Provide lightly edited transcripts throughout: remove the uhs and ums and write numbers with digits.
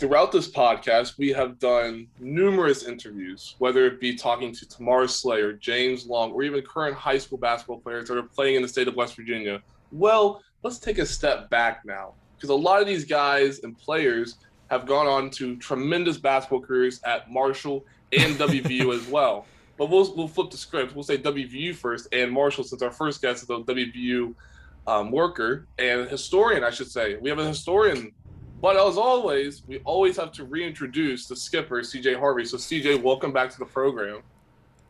throughout this podcast, we have done numerous interviews, whether it be talking to Tamar Slayer, James Long, or even current high school basketball players that are playing in the state of West Virginia. Well, let's take a step back now, because a lot of these guys and players have gone on to tremendous basketball careers at Marshall and WVU as well. But we'll flip the script. We'll say WVU first and Marshall, since our first guest is a WVU worker and historian, I should say. We have a historian. But as always, we always have to reintroduce the skipper, CJ Harvey. So, CJ, welcome back to the program.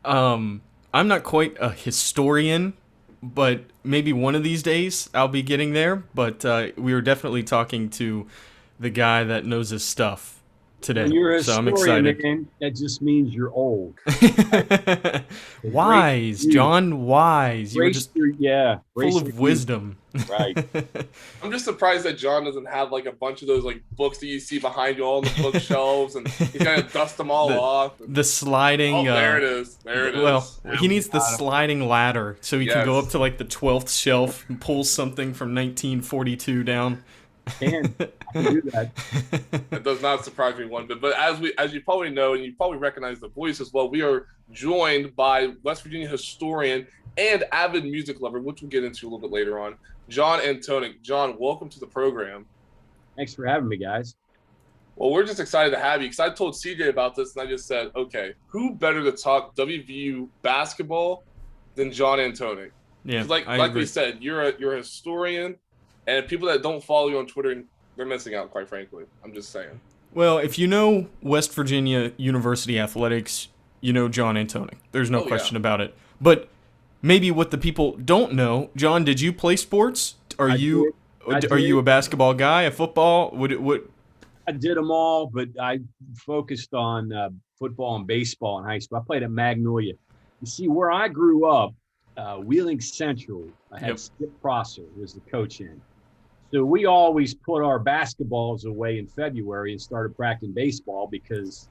I'm not quite a historian, but maybe one of these days I'll be getting there. But we were definitely talking to the guy that knows his stuff today. When you're a so I'm historian, excited. Man, that just means you're old. Wise, John, wise. You're just full of wisdom. Right. I'm just surprised that John doesn't have like a bunch of those like books that you see behind you all on the bookshelves, and he's gonna dust them all off. The sliding. Oh, there it is. There it is. Well, he needs the sliding ladder so he can go up to like the 12th shelf and pull something from 1942 down. I can do that. It does not surprise me one bit. But as you probably know, and you probably recognize the voice as well, we are joined by West Virginia historian and avid music lover, which we'll get into a little bit later on, John Antonik. John, welcome to the program. Thanks for having me, guys. Well, we're just excited to have you because I told CJ about this, and I just said, okay, who better to talk WVU basketball than John Antonik? Yeah, like we said, you're a historian. And people that don't follow you on Twitter, they're missing out, quite frankly. I'm just saying. Well, if you know West Virginia University athletics, you know John Antonik. There's no question about it. But maybe what the people don't know, John, did you play sports? Are you a basketball guy, a football? What? I did them all, but I focused on football and baseball in high school. I played at Magnolia. You see, where I grew up, Wheeling Central, I had Skip Prosser was the coach in. So we always put our basketballs away in February and started practicing baseball because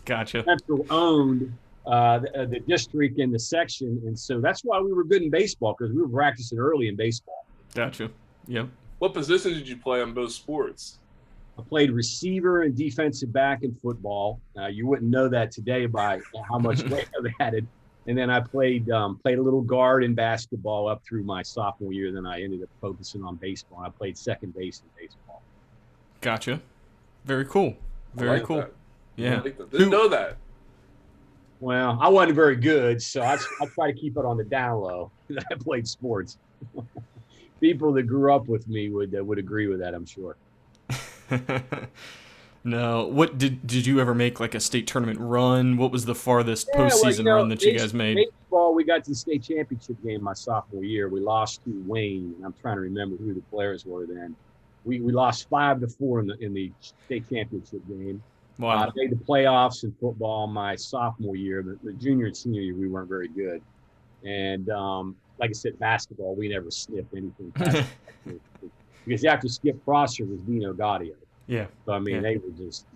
Gotcha. Central owned the district and the section. And so that's why we were good in baseball, because we were practicing early in baseball. Gotcha. Yep. What position did you play on both sports? I played receiver and defensive back in football. You wouldn't know that today by how much weight I've added. And then I played a little guard in basketball up through my sophomore year. Then I ended up focusing on baseball. I played second base in baseball. Gotcha. Very cool. Very cool. That. Yeah. Didn't know that. Well, I wasn't very good, so I try to keep it on the down low. I played sports. People that grew up with me would agree with that, I'm sure. No. What did you ever make like a state tournament run? What was the farthest postseason run that you guys made? Baseball, we got to the state championship game my sophomore year. We lost to Wayne, and I'm trying to remember who the players were then. We lost 5-4 in the state championship game. Wow. I made the playoffs in football my sophomore year, but the junior and senior year we weren't very good. And like I said, basketball, we never sniffed anything. Because after Skip Prosser was Dino Gaudio. Yeah. So, I mean, they were just,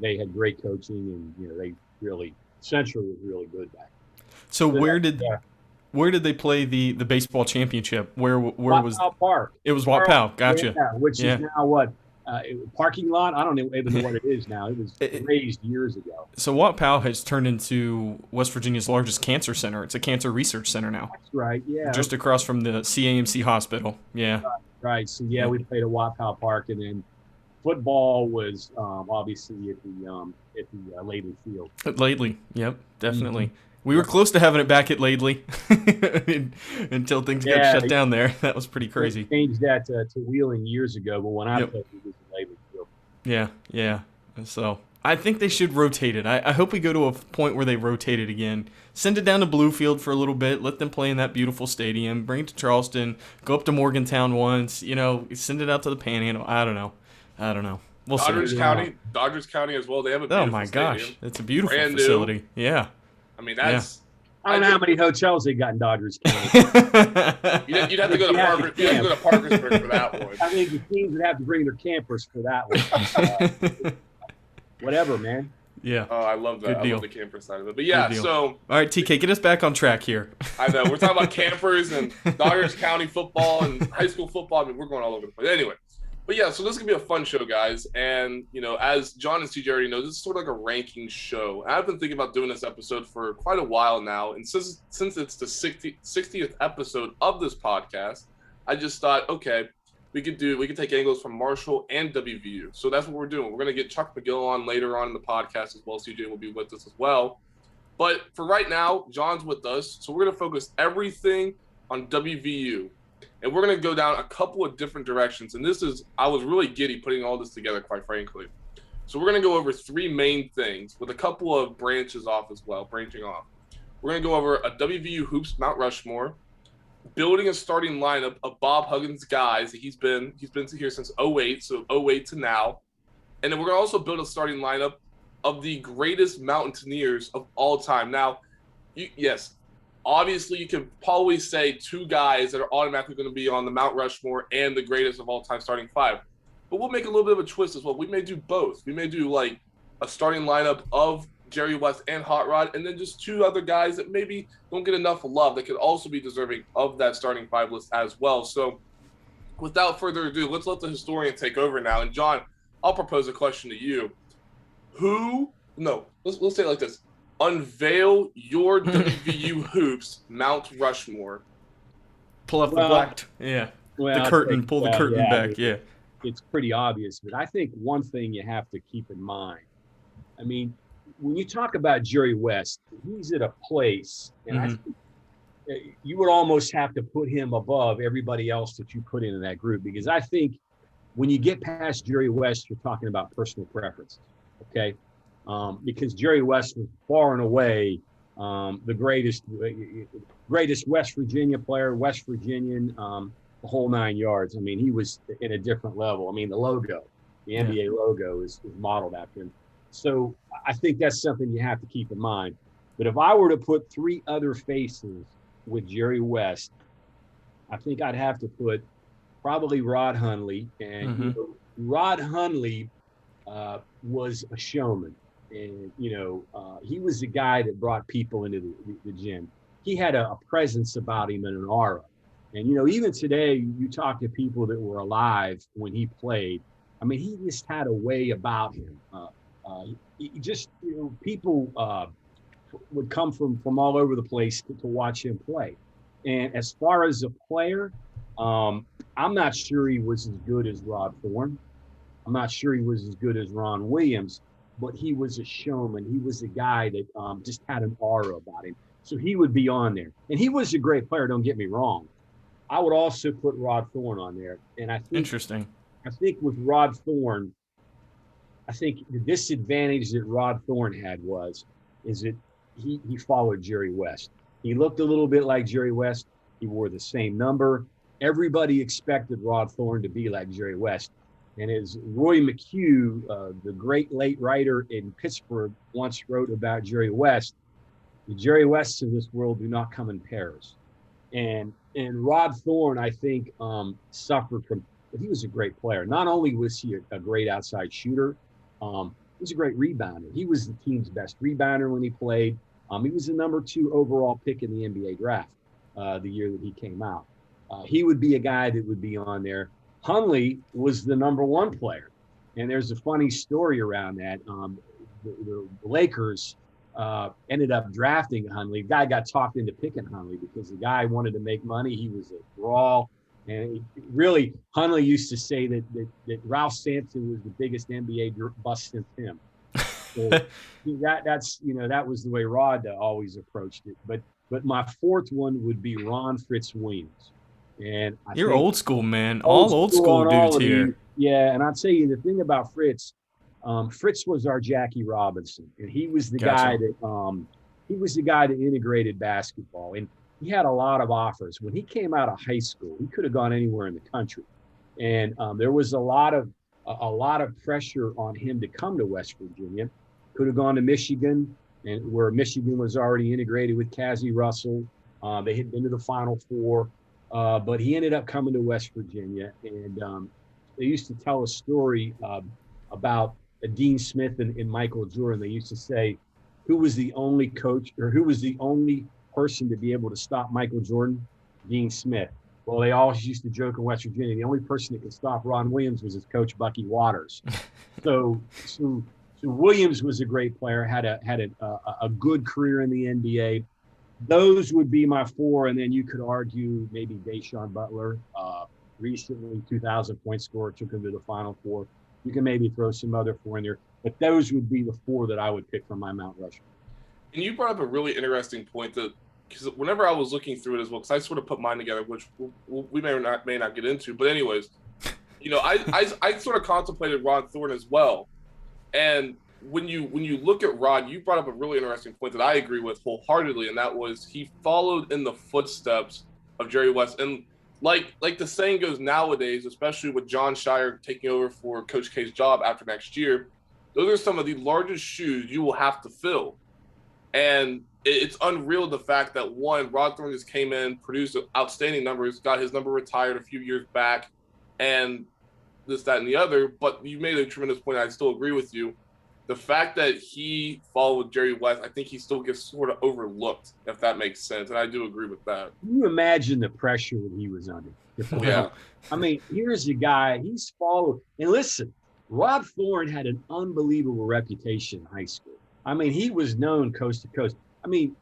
they had great coaching, and, they really, Central was really good back then. So where did they play the baseball championship? Where was Park? It was Watt-Powell. Gotcha. Yeah, which is now what? Parking lot? I don't even know what it is now. It was raised years ago. So Watt-Powell has turned into West Virginia's largest cancer center. It's a cancer research center now. That's right, yeah. Just across from the CAMC hospital. Yeah. Right. So, we played at Watt-Powell Park, and then football was obviously at the Laidley Field. At Laidley, yep, definitely. Mm-hmm. We were close to having it back at Laidley until things got shut down there. That was pretty crazy. We changed that to Wheeling years ago, but when I played, it was at Laidley Field. Yeah. So I think they should rotate it. I hope we go to a point where they rotate it again. Send it down to Bluefield for a little bit. Let them play in that beautiful stadium. Bring it to Charleston. Go up to Morgantown once. Send it out to the Panhandle. I don't know. We'll Dodgers see. Dodgers County as well. They have a beautiful Oh my gosh, stadium. it's a beautiful Brand facility. New. Yeah. I mean, that's. I don't know how many hotels they got in Dodgers County. You'd have to go to Parkersburg for that one. I think the teams would have to bring their campers for that one. Whatever, man. Yeah. Oh, I love that. I love the camper side of it. But yeah, so. All right, TK, get us back on track here. I know. We're talking about campers and Dodgers County football and high school football. I mean, we're going all over the place. Anyway, But yeah, so this is gonna be a fun show, guys. And as John and CJ already know, this is sort of like a ranking show. And I've been thinking about doing this episode for quite a while now. And since it's the 60th episode of this podcast, I just thought, okay, we could take angles from Marshall and WVU. So that's what we're doing. We're gonna get Chuck McGill on later on in the podcast as well. CJ will be with us as well. But for right now, John's with us. So we're gonna focus everything on WVU. And we're going to go down a couple of different directions. And I was really giddy putting all this together, quite frankly. So we're going to go over three main things with a couple of branching off. We're going to go over a WVU Hoops Mount Rushmore, building a starting lineup of Bob Huggins guys. He's been here since 08, so 08 to now. And then we're going to also build a starting lineup of the greatest Mountaineers of all time. Now, obviously, you can probably say two guys that are automatically going to be on the Mount Rushmore and the greatest of all time starting five. But we'll make a little bit of a twist as well. We may do both. We may do like a starting lineup of Jerry West and Hot Rod, and then just two other guys that maybe don't get enough love that could also be deserving of that starting five list as well. So without further ado, let's let the historian take over now. And John, I'll propose a question to you. Let's say it like this. Unveil your WVU Hoops Mount Rushmore. Pull up the the curtain. Pull the curtain back. Yeah, it's pretty obvious, but I think one thing you have to keep in mind. I mean, when you talk about Jerry West, he's at a place, and I think you would almost have to put him above everybody else that you put into that group, because I think when you get past Jerry West, you're talking about personal preferences. Okay. Because Jerry West was far and away the greatest West Virginia player, West Virginian, the whole 9 yards. I mean, he was in a different level. I mean, the NBA logo is modeled after him. So I think that's something you have to keep in mind. But if I were to put three other faces with Jerry West, I think I'd have to put probably Rod Hundley. And Rod Hundley was a showman. And, he was the guy that brought people into the gym. He had a presence about him and an aura. And, even today, you talk to people that were alive when he played. I mean, he just had a way about him. People would come from all over the place to watch him play. And as far as a player, I'm not sure he was as good as Rod Thorne. I'm not sure he was as good as Ron Williams. But he was a showman. He was a guy that just had an aura about him. So he would be on there. And he was a great player, don't get me wrong. I would also put Rod Thorne on there. And I think interesting. I think with Rod Thorne, I think the disadvantage that Rod Thorne had is that he followed Jerry West. He looked a little bit like Jerry West. He wore the same number. Everybody expected Rod Thorne to be like Jerry West. And as Roy McHugh, the great late writer in Pittsburgh, once wrote about Jerry West, the Jerry Wests of this world do not come in pairs. And Rod Thorne, I think, suffered from, but he was a great player. Not only was he a great outside shooter, he was a great rebounder. He was the team's best rebounder when he played. He was the number 2 overall pick in the NBA draft the year that he came out. He would be a guy that would be on there. Hundley was the number 1 player. And there's a funny story around that. The Lakers ended up drafting Hundley. The guy got talked into picking Hundley because the guy wanted to make money. He was a draw. And really, Hundley used to say that Ralph Sampson was the biggest NBA bust since him. So that was the way Rod always approached it. But my 4th one would be Ron Fritz Williams. And you're old school, man. All old school dudes here. Yeah, and I'll tell you the thing about Fritz. Fritz was our Jackie Robinson, and he was the guy that integrated basketball, and he had a lot of offers. When he came out of high school, he could have gone anywhere in the country, and there was a lot of pressure on him to come to West Virginia. Could have gone to Michigan, and where Michigan was already integrated with Cassie Russell. They had been to the Final Four. But he ended up coming to West Virginia, and they used to tell a story about Dean Smith and Michael Jordan. They used to say, who was the only coach or who was the only person to be able to stop Michael Jordan? Dean Smith. Well, they always used to joke in West Virginia, the only person that could stop Ron Williams was his coach, Bucky Waters. So Williams was a great player, had a good career in the NBA. Those would be my four, and then you could argue maybe Deshaun Butler, recently 2,000 point scorer, took him to the Final Four. You can maybe throw some other four in there, but those would be the four that I would pick from my Mount Rushmore. And you brought up a really interesting point that, because whenever I was looking through it as well, because I sort of put mine together, which we may not get into, but anyways, I sort of contemplated Rod Thorne as well, and when you look at Rod, you brought up a really interesting point that I agree with wholeheartedly, and that was he followed in the footsteps of Jerry West, and like the saying goes nowadays, especially with John Shire taking over for Coach K's job after next year, those are some of the largest shoes you will have to fill, and it's unreal the fact that, one, Rod Thorne just came in, produced outstanding numbers, got his number retired a few years back, and this, that, and the other. But you made a tremendous point. I still agree with you. The fact that he followed Jerry West, I think he still gets sort of overlooked, if that makes sense. And I do agree with that. Can you imagine the pressure that he was under? Yeah. I mean, here's a guy, he's followed. And listen, Rod Thorne had an unbelievable reputation in high school. I mean, he was known coast to coast. I mean,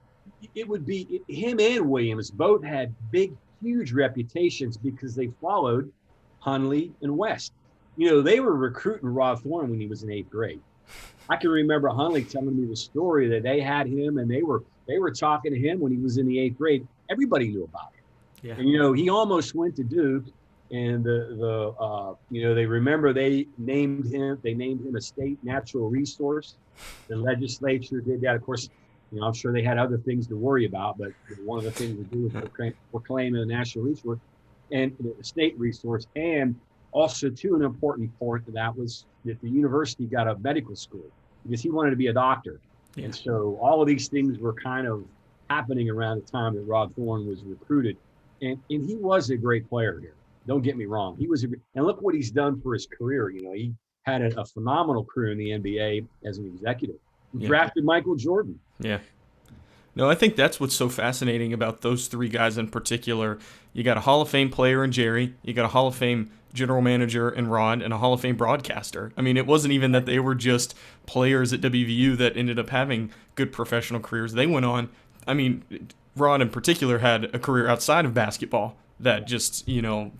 it would be him and Williams both had big, huge reputations because they followed Hundley and West. They were recruiting Rod Thorne when he was in 8th grade. I can remember Hundley telling me the story that they had him and they were talking to him when he was in the 8th grade. Everybody knew about him. Yeah. And he almost went to Duke, and they remember they named him a state natural resource. The legislature did that. Of course, I'm sure they had other things to worry about, but one of the things to do was proclaim a national resource and a state resource. And also, too, an important point to that was that the university got a medical school because he wanted to be a doctor. Yeah. And so all of these things were kind of happening around the time that Rod Thorne was recruited. And he was a great player here. Don't get me wrong. And look what he's done for his career. He had a phenomenal career in the NBA as an executive. He drafted Michael Jordan. Yeah. No, I think that's what's so fascinating about those three guys in particular. You got a Hall of Fame player in Jerry. You got a Hall of Fame general manager in Rod, and a Hall of Fame broadcaster. I mean, it wasn't even that they were just players at WVU that ended up having good professional careers. They went on. I mean, Rod in particular had a career outside of basketball that just,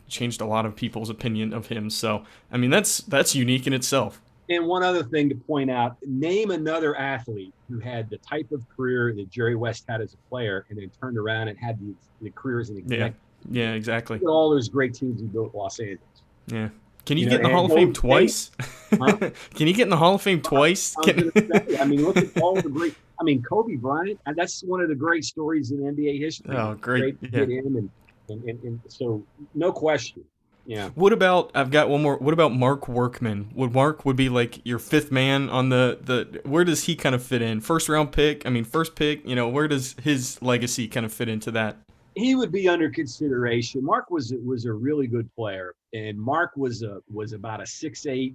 changed a lot of people's opinion of him. So, I mean, that's unique in itself. And one other thing to point out, name another athlete who had the type of career that Jerry West had as a player and then turned around and had the career as an executive. Yeah, exactly. Look at all those great teams he built Los Angeles. Yeah. Can you get in the Hall of Fame twice? Huh? Can you get in the Hall of Fame twice? I mean, look at all the great. I mean, Kobe Bryant. That's one of the great stories in NBA history. Oh, great to get in, and so no question. Yeah. What about? I've got one more. What about Mark Workman? Would be like your fifth man on the? Where does he kind of fit in? First pick. Where does his legacy kind of fit into that? He would be under consideration. Mark was a really good player, and Mark was about a 6'8".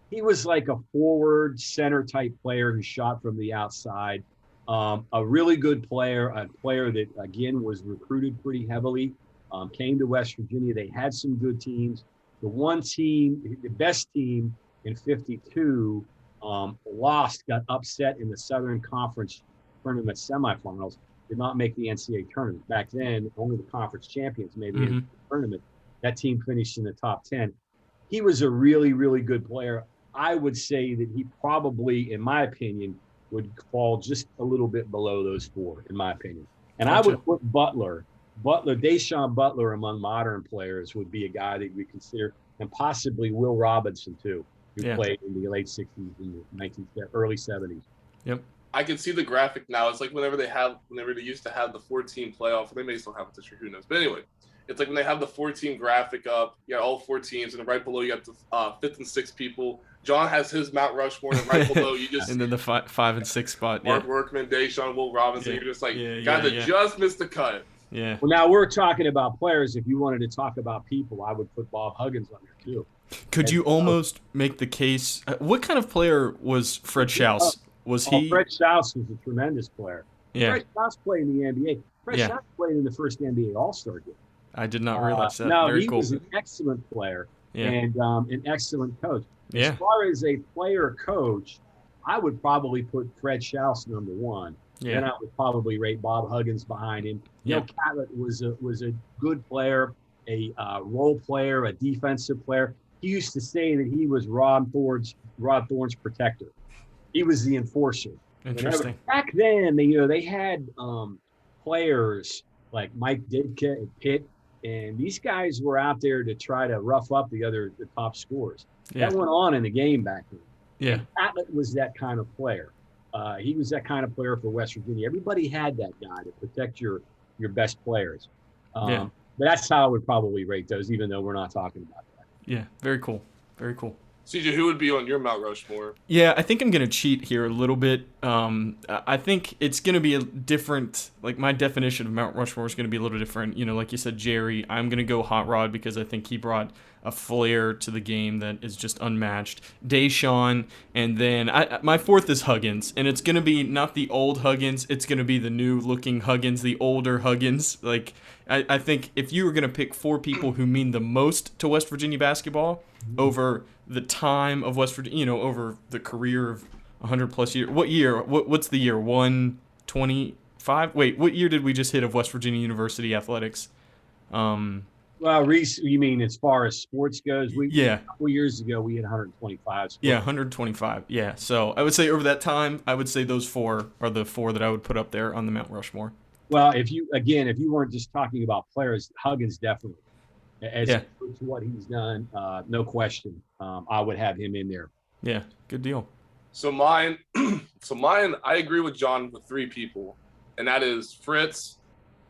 He was like a forward center type player who shot from the outside. A really good player, a player that again was recruited pretty heavily. Came to West Virginia. They had some good teams. The best team in '52, got upset in the Southern Conference tournament semifinals. Did not make the NCAA tournament. Back then, only the conference champions made the NCAA tournament. That team finished in the top 10. He was a really, really good player. I would say that he probably, in my opinion, would fall just a little bit below those four, in my opinion. And gotcha. I would put Deshaun Butler among modern players would be a guy that we consider, and possibly Will Robinson too, who played in the late 60s and early 70s. Yep. I can see the graphic now. It's like whenever they used to have the 4-team playoff, they may still have it this year, who knows. But anyway, it's like when they have the 4-team graphic up, you got all 4 teams, and right below you got the 5th and 6th people. John has his Mount Rushmore, and right below you just and then the 5 and 6 spot. Mark Workman, Deshaun, Will Robinson. You're just like guys that just missed the cut. Yeah. Well, now we're talking about players. If you wanted to talk about people, I would put Bob Huggins on there too. Could you almost make the case? What kind of player was Fred Schaus? Fred Schaus was a tremendous player. Yeah. Fred Schaus played in the NBA. Fred Schaus played in the first NBA All-Star game. I did not realize that. No, Very he cool. was an excellent player Yeah. and an excellent coach. Yeah. As far as a player coach, I would probably put Fred Schaus number one. Yeah. Then I would probably rate Bob Huggins behind him. Yeah. Gail Catlett was a good player, a role player, a defensive player. He used to say that he was Rod Thorne's protector. He was the enforcer. Interesting. Back then, they had players like Mike Ditka and Pitt, and these guys were out there to try to rough up the top scorers. Yeah. That went on in the game back then. Yeah. Catlett was that kind of player. He was that kind of player for West Virginia. Everybody had that guy to protect your best players. But that's how I would probably rate those, even though we're not talking about that. Yeah, very cool. Very cool. CJ, who would be on your Mount Rushmore? Yeah, I think I'm going to cheat here a little bit. I think it's going to be a different, like my definition of Mount Rushmore is going to be a little different. Like you said, Jerry, I'm going to go Hot Rod because I think he brought a flair to the game that is just unmatched. Deshaun, and then my fourth is Huggins, and it's going to be not the old Huggins, it's going to be the new looking Huggins, the older Huggins. Like I think if you were going to pick four people who mean the most to West Virginia basketball over the time of West Virginia, over the career of 100 plus years. What's the year? 125? Wait, what year did we just hit of West Virginia University athletics? Well, Reese, you mean as far as sports goes? Yeah. A couple years ago, we had 125. Yeah, 125. Yeah. So I would say over that time, I would say those four are the four that I would put up there on the Mount Rushmore. Well, if you weren't just talking about players, Huggins definitely. As to what he's done, no question. I would have him in there. Yeah, good deal. So mine, I agree with John with three people, and that is Fritz,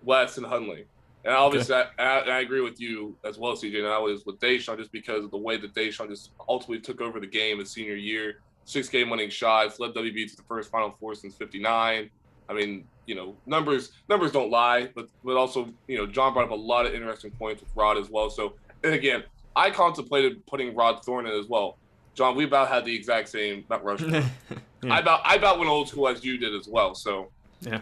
Wes, and Hundley. And obviously, I agree with you as well, CJ. And I was with Deshaun just because of the way that Deshaun just ultimately took over the game his senior year. 6 game winning shots, led WVU to the first Final Four since '59. I mean, numbers don't lie, but also, John brought up a lot of interesting points with Rod as well. So, and again, I contemplated putting Rod Thorne in as well. John, we about had the exact same Mount Rushmore. I about went old school as you did as well. So, yeah,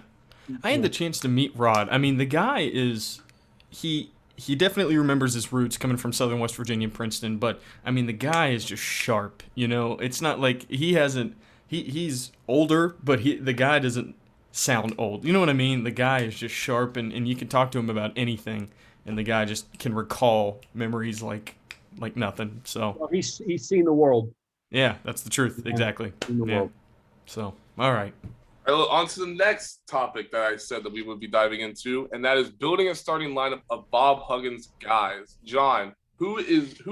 I had the chance to meet Rod. I mean, the guy is he definitely remembers his roots coming from Southern West Virginia and Princeton, but I mean, the guy is just sharp. It's not like he's older, but the guy doesn't sound old. You know what I mean? The guy is just sharp, and you can talk to him about anything, and the guy just can recall memories like nothing. So well, he's seen the world. Yeah, that's the truth. Exactly. Seen the world. So, all right. On to the next topic that I said that we would be diving into, and that is building a starting lineup of Bob Huggins guys. John, who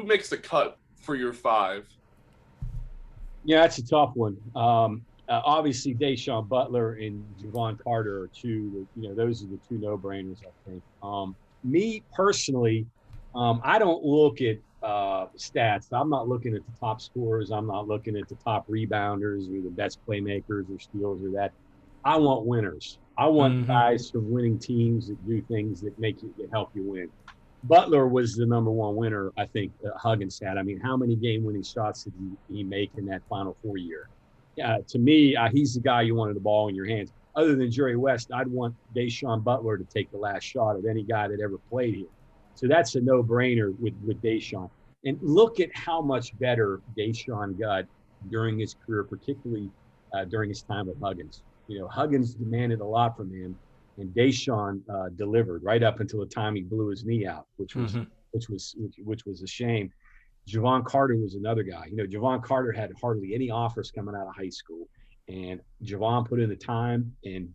makes the cut for your 5? Yeah, that's a tough one. Obviously, Deshaun Butler and Javon Carter are two. Those are the two no-brainers, I think. Me personally, I don't look at stats. I'm not looking at the top scorers. I'm not looking at the top rebounders or the best playmakers or steals or that. I want winners. I want guys from winning teams that do things that help you win. Butler was the number one winner, I think, Huggins had. I mean, how many game-winning shots did he make in that Final Four year? To me, he's the guy you wanted the ball in your hands. Other than Jerry West, I'd want Deshaun Butler to take the last shot of any guy that ever played here. So that's a no-brainer with Deshaun. And look at how much better Deshaun got during his career, particularly during his time with Huggins. Huggins demanded a lot from him, and Deshaun delivered right up until the time he blew his knee out, which was a shame. Javon Carter was another guy. Javon Carter had hardly any offers coming out of high school, and Javon put in the time and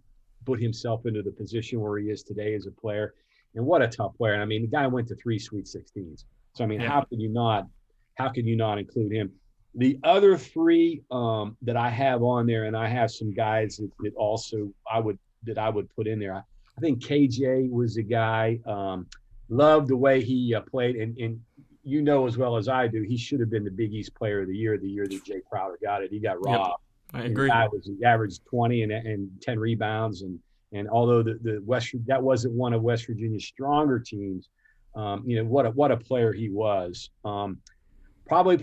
put himself into the position where he is today as a player. And what a tough player. And I mean, the guy went to 3 Sweet 16s. So, I mean, how could you not include him? The other 3 that I have on there, and I have some guys that also I would put in there. I think KJ was a guy, loved the way he played. And as well as I do, he should have been the Big East Player of the year that Jay Crowder got it. He got robbed. Yep, I agree. He averaged 20 and 10 rebounds. And although that wasn't one of West Virginia's stronger teams, what a player he was. Probably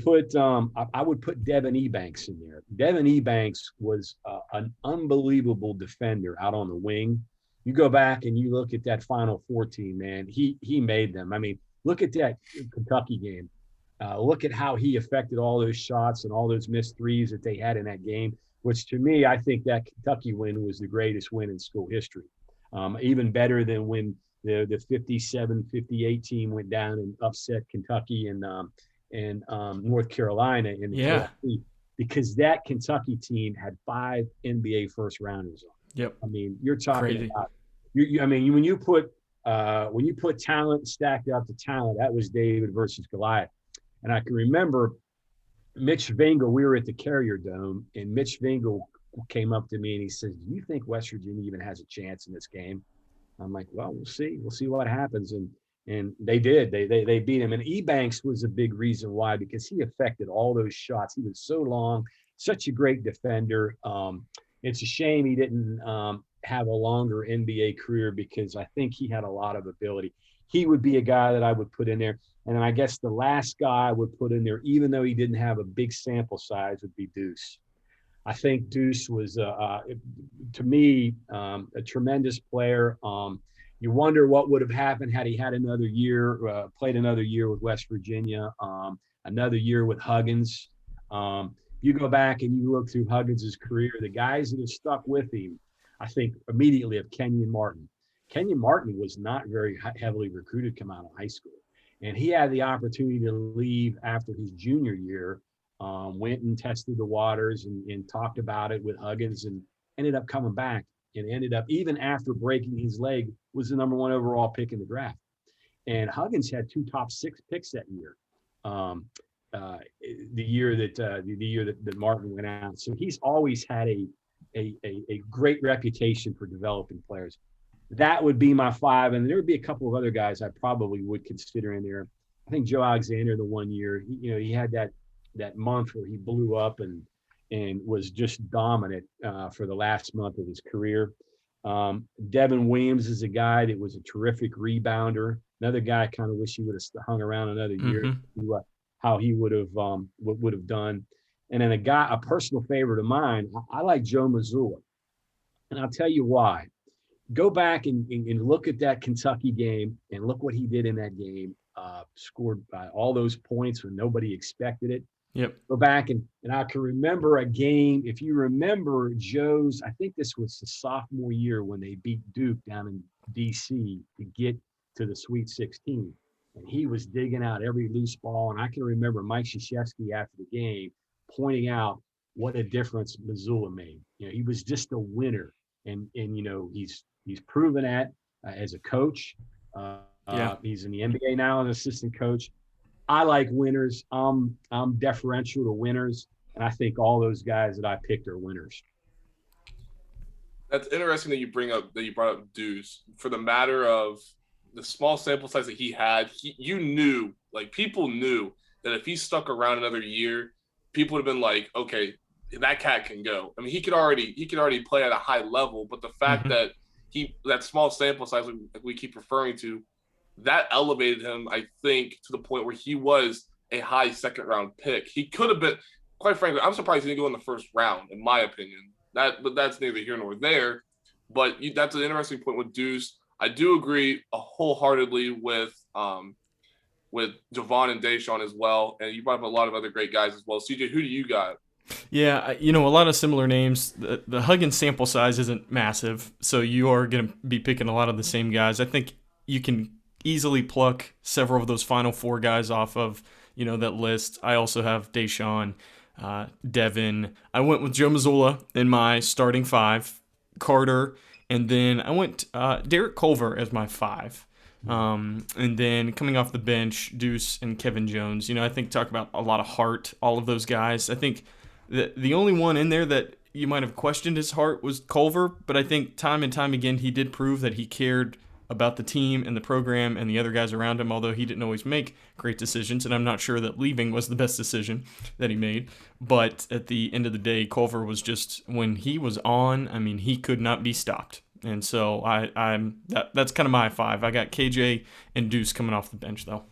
I would put Devin E Banks in there. Devin E Banks was an unbelievable defender out on the wing. You go back and you look at that Final Four team, man. He made them. I mean, look at that Kentucky game. Look at how he affected all those shots and all those missed threes that they had in that game, which to me, I think that Kentucky win was the greatest win in school history. Even better than when the 57-58 team went down and upset Kentucky and North Carolina in the KC, because that Kentucky team had 5 NBA first rounders on. Yep. I mean, you're talking about I mean, when you put talent stacked up to talent, that was David versus Goliath. And I can remember Mitch Vingle, we were at the Carrier Dome, and Mitch Vingle came up to me and he says, "Do you think West Virginia even has a chance in this game?" I'm like, "Well, we'll see. We'll see what happens." And they did. They beat him. And E Banks was a big reason why, because he affected all those shots. He was so long, such a great defender. It's a shame he didn't have a longer NBA career, because I think he had a lot of ability. He would be a guy that I would put in there. And then I guess the last guy I would put in there, even though he didn't have a big sample size, would be Deuce. I think Deuce was, to me, a tremendous player. You wonder what would have happened had he had another year, played another year with West Virginia, another year with Huggins. You go back and you look through Huggins' career, the guys that have stuck with him, I think immediately of Kenyon Martin. Kenyon Martin was not very heavily recruited come out of high school. And he had the opportunity to leave after his junior year, went and tested the waters and talked about it with Huggins, and ended up coming back, and ended up, even after breaking his leg, was the number 1 overall pick in the draft. And Huggins had 2 top 6 picks that year, the year that Martin went out. So he's always had a great reputation for developing players. That would be my 5. And there would be a couple of other guys I probably would consider in there. I think Joe Alexander, the one year, he had that month where he blew up and was just dominant for the last month of his career. Devin Williams is a guy that was a terrific rebounder. Another guy I kind of wish he would have hung around another year, how he would have done. And then a personal favorite of mine, I like Joe Mazur. And I'll tell you why. Go back and look at that Kentucky game and look what he did in that game. Scored by all those points when nobody expected it. Yep. Go back and I can remember a game. If you remember Joe's, I think this was the sophomore year when they beat Duke down in D.C. to get to the Sweet 16. And he was digging out every loose ball. And I can remember Mike Krzyzewski after the game pointing out what a difference Missoula made. He was just a winner. And he's proven that as a coach. He's in the NBA now as an assistant coach. I like winners. I'm deferential to winners, and I think all those guys that I picked are winners. That's interesting that you brought up Deuce, for the matter of the small sample size that he had. People knew that if he stuck around another year, people would have been like, okay, that cat can go. I mean, he could already play at a high level, but the fact that that small sample size we keep referring to, that elevated him, I think, to the point where he was a high second-round pick. He could have been, quite frankly, I'm surprised he didn't go in the first round, in my opinion. But that's neither here nor there. But that's an interesting point with Deuce. I do agree wholeheartedly with Javon and Deshaun as well. And you brought up a lot of other great guys as well. CJ, who do you got? Yeah, a lot of similar names. The Huggins sample size isn't massive, so you are going to be picking a lot of the same guys. I think you can easily pluck several of those Final Four guys off of, that list. I also have Deshaun, Devin. I went with Joe Mazzulla in my starting 5, Carter, and then I went Derek Culver as my 5. And then coming off the bench, Deuce and Kevin Jones. I think talk about a lot of heart, all of those guys. I think the only one in there that you might have questioned his heart was Culver, but I think time and time again he did prove that he cared about the team and the program and the other guys around him, although he didn't always make great decisions, and I'm not sure that leaving was the best decision that he made. But at the end of the day, Culver was just, when he was on, I mean, he could not be stopped. And so that's kind of my 5. I got KJ and Deuce coming off the bench, though.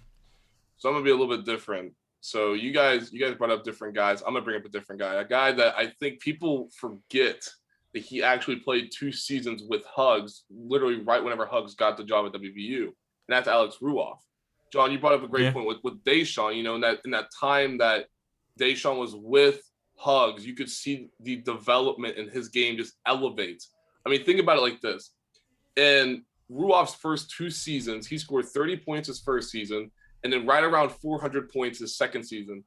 So I'm going to be a little bit different. So you guys brought up different guys. I'm going to bring up a different guy, a guy that I think people forget that he actually played 2 seasons with Huggs, literally right whenever Huggs got the job at WVU, and that's Alex Ruoff. John, you brought up a great point with Deshaun. You know, in that time that Deshaun was with Huggs, you could see the development in his game just elevates. I mean, think about it like this. In Ruoff's first 2 seasons, he scored 30 points his first season, and then right around 400 points his second season.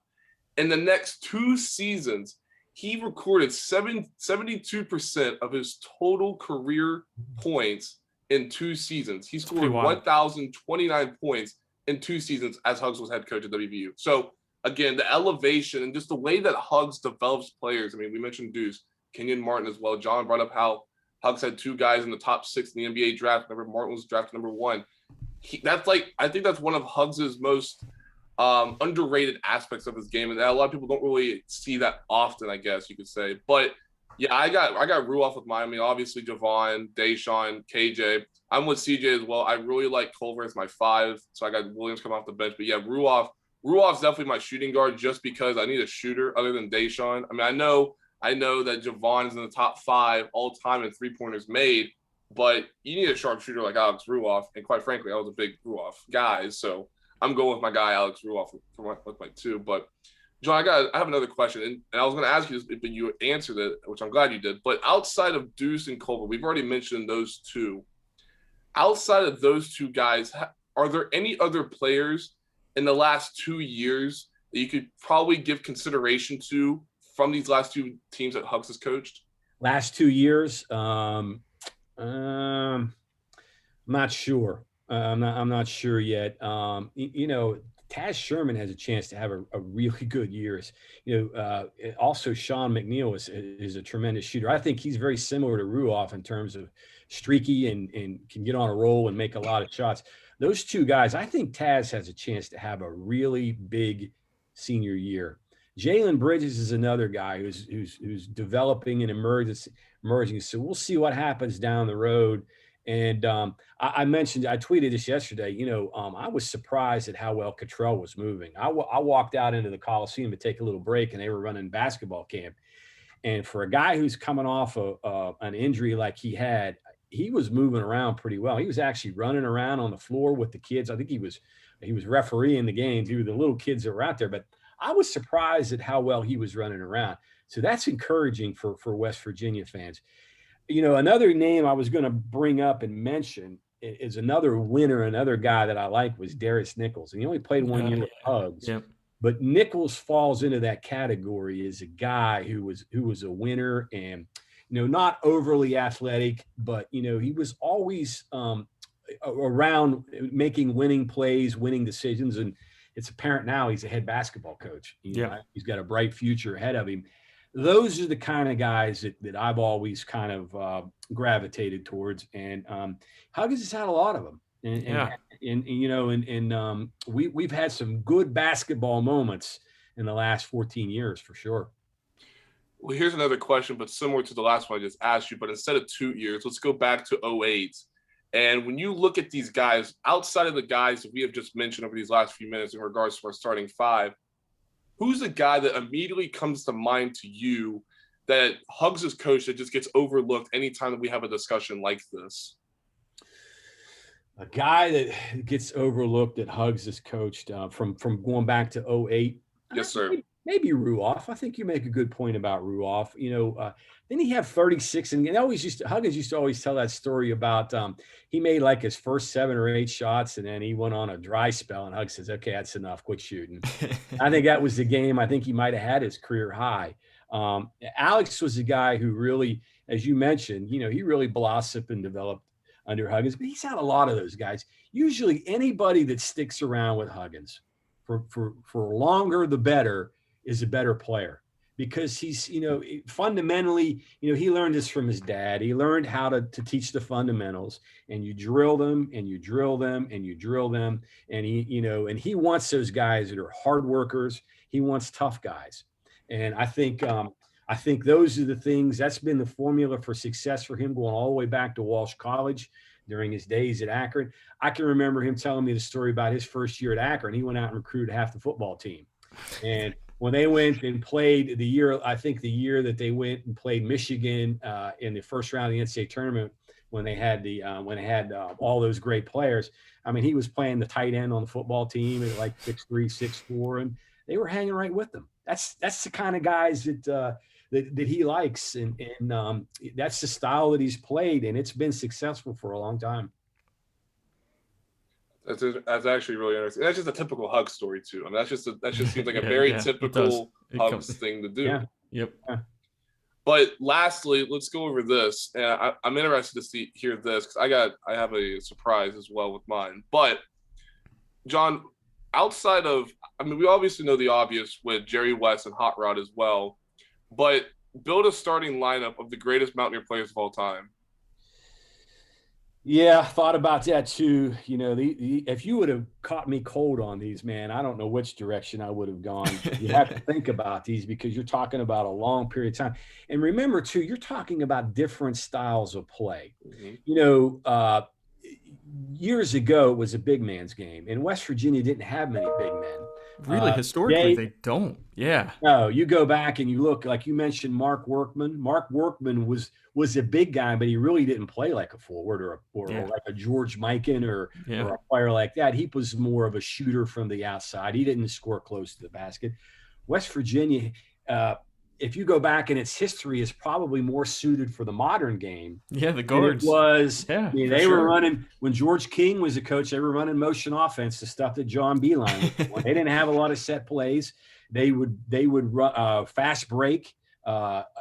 In the next 2 seasons, he recorded 72% of his total career points in 2 seasons. He scored 1,029 points in 2 seasons as Huggs was head coach at WVU. So, again, the elevation and just the way that Huggs develops players. I mean, we mentioned Deuce, Kenyon Martin as well. John brought up how Huggs had 2 guys in the top 6 in the NBA draft. Remember, Martin was drafted number 1. I think that's one of Huggs's most underrated aspects of his game, and a lot of people don't really see that often, I guess you could say. But yeah, I got Ruoff with Miami. Obviously, Javon, Deshaun, KJ. I'm with CJ as well. I really like Culver as my 5, so I got Williams coming off the bench. But yeah, Ruoff's definitely my shooting guard just because I need a shooter other than Deshaun. I mean, I know that Javon is in the top 5 all time in 3-pointers made, but you need a sharpshooter like Alex Ruoff. And quite frankly, I was a big Ruoff guy, so I'm going with my guy Alex Ruoff with my 2. But John, I have another question, and I was going to ask you this, but you answered it, which I'm glad you did. But outside of Deuce and Culver, we've already mentioned those 2. Outside of those 2 guys, are there any other players in the last 2 years that you could probably give consideration to from these last 2 teams that Huggs has coached? Last 2 years, I'm not sure. I'm not sure yet. You know, Taz Sherman has a chance to have a really good year. You know, also Sean McNeil is a tremendous shooter. I think he's very similar to Ruoff in terms of streaky and can get on a roll and make a lot of shots. Those 2 guys, I think Taz has a chance to have a really big senior year. Jalen Bridges is another guy who's developing and emerging. So we'll see what happens down the road. And I tweeted this yesterday, you know, I was surprised at how well Cottrell was moving. I walked out into the Coliseum to take a little break, and they were running basketball camp. And for a guy who's coming off an injury like he had, he was moving around pretty well. He was actually running around on the floor with the kids. I think he was refereeing the games. He was the little kids that were out there. But I was surprised at how well he was running around. So that's encouraging for West Virginia fans. You know, another name I was going to bring up and mention is another winner, another guy that I like was Darius Nichols. And he only played 1 year with Huggs. Yep. But Nichols falls into that category as a guy who was a winner and, you know, not overly athletic, but, you know, he was always around making winning plays, winning decisions. And it's apparent now he's a head basketball coach. You know, he's got a bright future ahead of him. Those are the kind of guys that I've always kind of gravitated towards. And Huggins has had a lot of them. And you know, we've had some good basketball moments in the last 14 years for sure. Well, here's another question, but similar to the last one I just asked you, but instead of 2 years, let's go back to 2008. And when you look at these guys, outside of the guys that we have just mentioned over these last few minutes in regards to our starting 5, who's the guy that immediately comes to mind to you that Huggs' as coach that just gets overlooked anytime that we have a discussion like this? A guy that gets overlooked that Huggs has coached from going back to 2008. Yes, sir. Maybe Ruoff. I think you make a good point about Ruoff. You know, didn't he have 36? And Huggins used to always tell that story about he made like his first 7 or 8 shots, and then he went on a dry spell. And Huggs says, "Okay, that's enough. Quit shooting." I think that was the game. I think he might have had his career high. Alex was a guy who really, as you mentioned, you know, he really blossomed and developed under Huggins. But he's had a lot of those guys. Usually, anybody that sticks around with Huggins for longer, the better. Is a better player because he's, you know, fundamentally, you know, he learned this from his dad. He learned how to teach the fundamentals, and you drill them and you drill them and you drill them. And he, you know, and he wants those guys that are hard workers. He wants tough guys. And I think those are the things that's been the formula for success for him going all the way back to Walsh College during his days at Akron. I can remember him telling me the story about his first year at Akron. He went out and recruited half the football team. And when they went and played the year that they went and played Michigan in the first round of the NCAA tournament, when they had all those great players. I mean, he was playing the tight end on the football team at like 6'3", 6'4", and they were hanging right with them. That's the kind of guys that he likes, and that's the style that he's played, and it's been successful for a long time. That's actually really interesting. That's just a typical Hug story too. I mean, that just seems like a very typical Hugs thing to do. Yeah. Yep. But lastly, let's go over this, and I'm interested to hear this because I have a surprise as well with mine. But John, outside of, I mean, we obviously know the obvious with Jerry West and Hot Rod as well, but build a starting lineup of the greatest Mountaineer players of all time. Yeah, thought about that too. You know, if you would have caught me cold on these, man, I don't know which direction I would have gone. You have to think about these because you're talking about a long period of time. And remember too, you're talking about different styles of play. Mm-hmm. You know, years ago it was a big man's game, and West Virginia didn't have many big men. Really, historically, they don't. Yeah. No, you go back and you look, like you mentioned, Mark Workman. Mark Workman was a big guy, but he really didn't play like a forward or like a George Mikan or a player like that. He was more of a shooter from the outside. He didn't score close to the basket. West Virginia, if you go back in its history, is probably more suited for the modern game. Yeah, the guards. It was. Yeah, I mean, they were running, when George King was a coach, they were running motion offense, the stuff that John Beilein was. They didn't have a lot of set plays. They would run fast break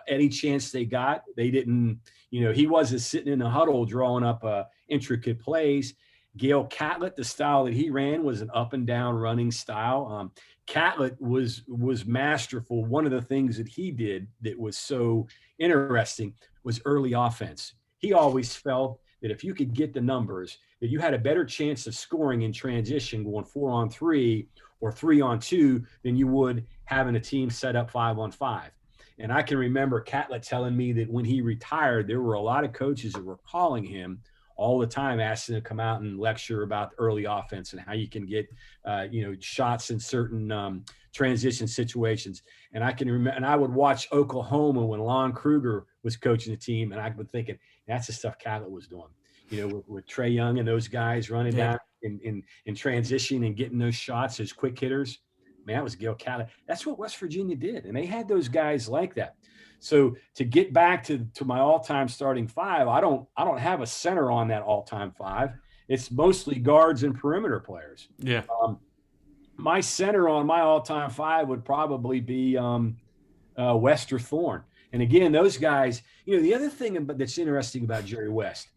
any chance they got. They didn't, he wasn't sitting in the huddle drawing up intricate plays. Gail Catlett, the style that he ran was an up and down running style. Catlett was masterful. One of the things that he did that was so interesting was early offense. He always felt that if you could get the numbers, that you had a better chance of scoring in transition going 4-on-3 or 3-on-2 than you would having a team set up 5-on-5. And I can remember Catlett telling me that when he retired, there were a lot of coaches that were calling him all the time, asking him to come out and lecture about early offense and how you can get, shots in certain transition situations. And I can remember, and I would watch Oklahoma when Lon Kruger was coaching the team, and I was thinking, that's the stuff Catlett was doing, with Trey Young and those guys running down in transition and getting those shots as quick hitters. Man, that was Gail Catlett. That's what West Virginia did, and they had those guys like that. So to get back to my all-time starting five, I don't have a center on that all-time five. It's mostly guards and perimeter players. Yeah. My center on my all-time five would probably be West or Thorne. And again, those guys, the other thing that's interesting about Jerry West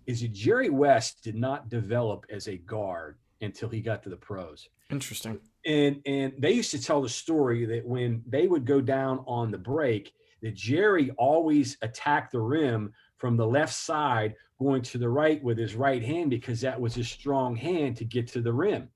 is that Jerry West did not develop as a guard until he got to the pros. Interesting. And they used to tell the story that when they would go down on the break, that Jerry always attacked the rim from the left side, going to the right with his right hand, because that was his strong hand to get to the rim.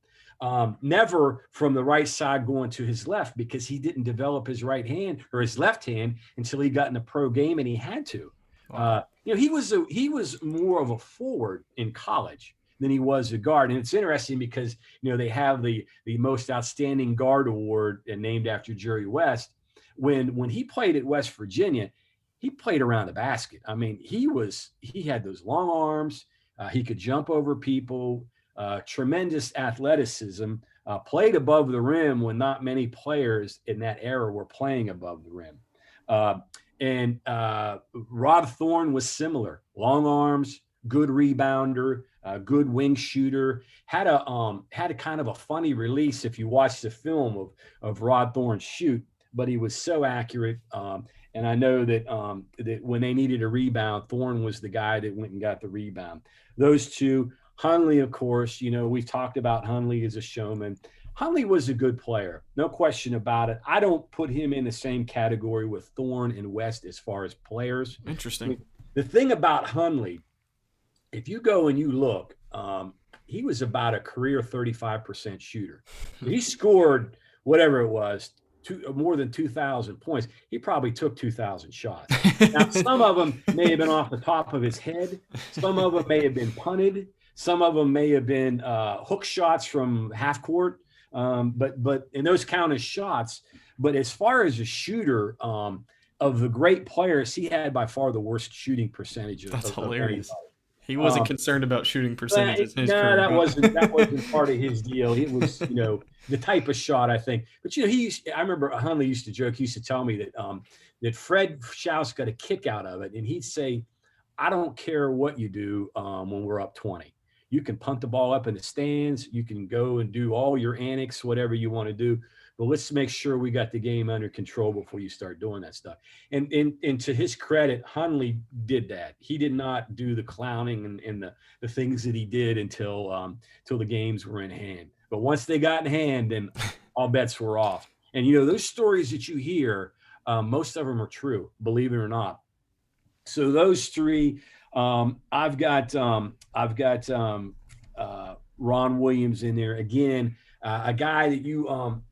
Never from the right side going to his left, because he didn't develop his right hand or his left hand until he got in the pro game, and he had to. Wow. He was more of a forward in college than he was a guard. And it's interesting because, they have the most outstanding guard award named after Jerry West. When he played at West Virginia, he played around the basket. I mean, he had those long arms. He could jump over people, tremendous athleticism, played above the rim when not many players in that era were playing above the rim. And Rod Thorne was similar. Long arms, good rebounder, good wing shooter, had a kind of a funny release if you watch the film of Rod Thorne shoot. But he was so accurate. And I know that when they needed a rebound, Thorne was the guy that went and got the rebound. Those two, Hundley, of course, we've talked about Hundley as a showman. Hundley was a good player, no question about it. I don't put him in the same category with Thorne and West as far as players. Interesting. The thing about Hundley, if you go and you look, he was about a career 35% shooter. He scored whatever it was, more than 2,000 points. He probably took 2,000 shots. Now, some of them may have been off the top of his head. Some of them may have been punted. Some of them may have been hook shots from half court. But in those count as shots. But as far as a shooter, of the great players, he had by far the worst shooting percentage. That's hilarious. Anybody. He wasn't concerned about shooting percentages in his No, career. that wasn't part of his deal. It was, the type of shot, I think. But I remember Hundley used to joke. He used to tell me that Fred Schaus got a kick out of it, and he'd say, "I don't care what you do when we're up 20. You can punt the ball up in the stands. You can go and do all your antics, whatever you want to do. But let's make sure we got the game under control before you start doing that stuff." And to his credit, Hundley did that. He did not do the clowning and the things that he did until the games were in hand. But once they got in hand, then all bets were off. And those stories that you hear, most of them are true, believe it or not. So those three, I've got Ron Williams in there again, a guy that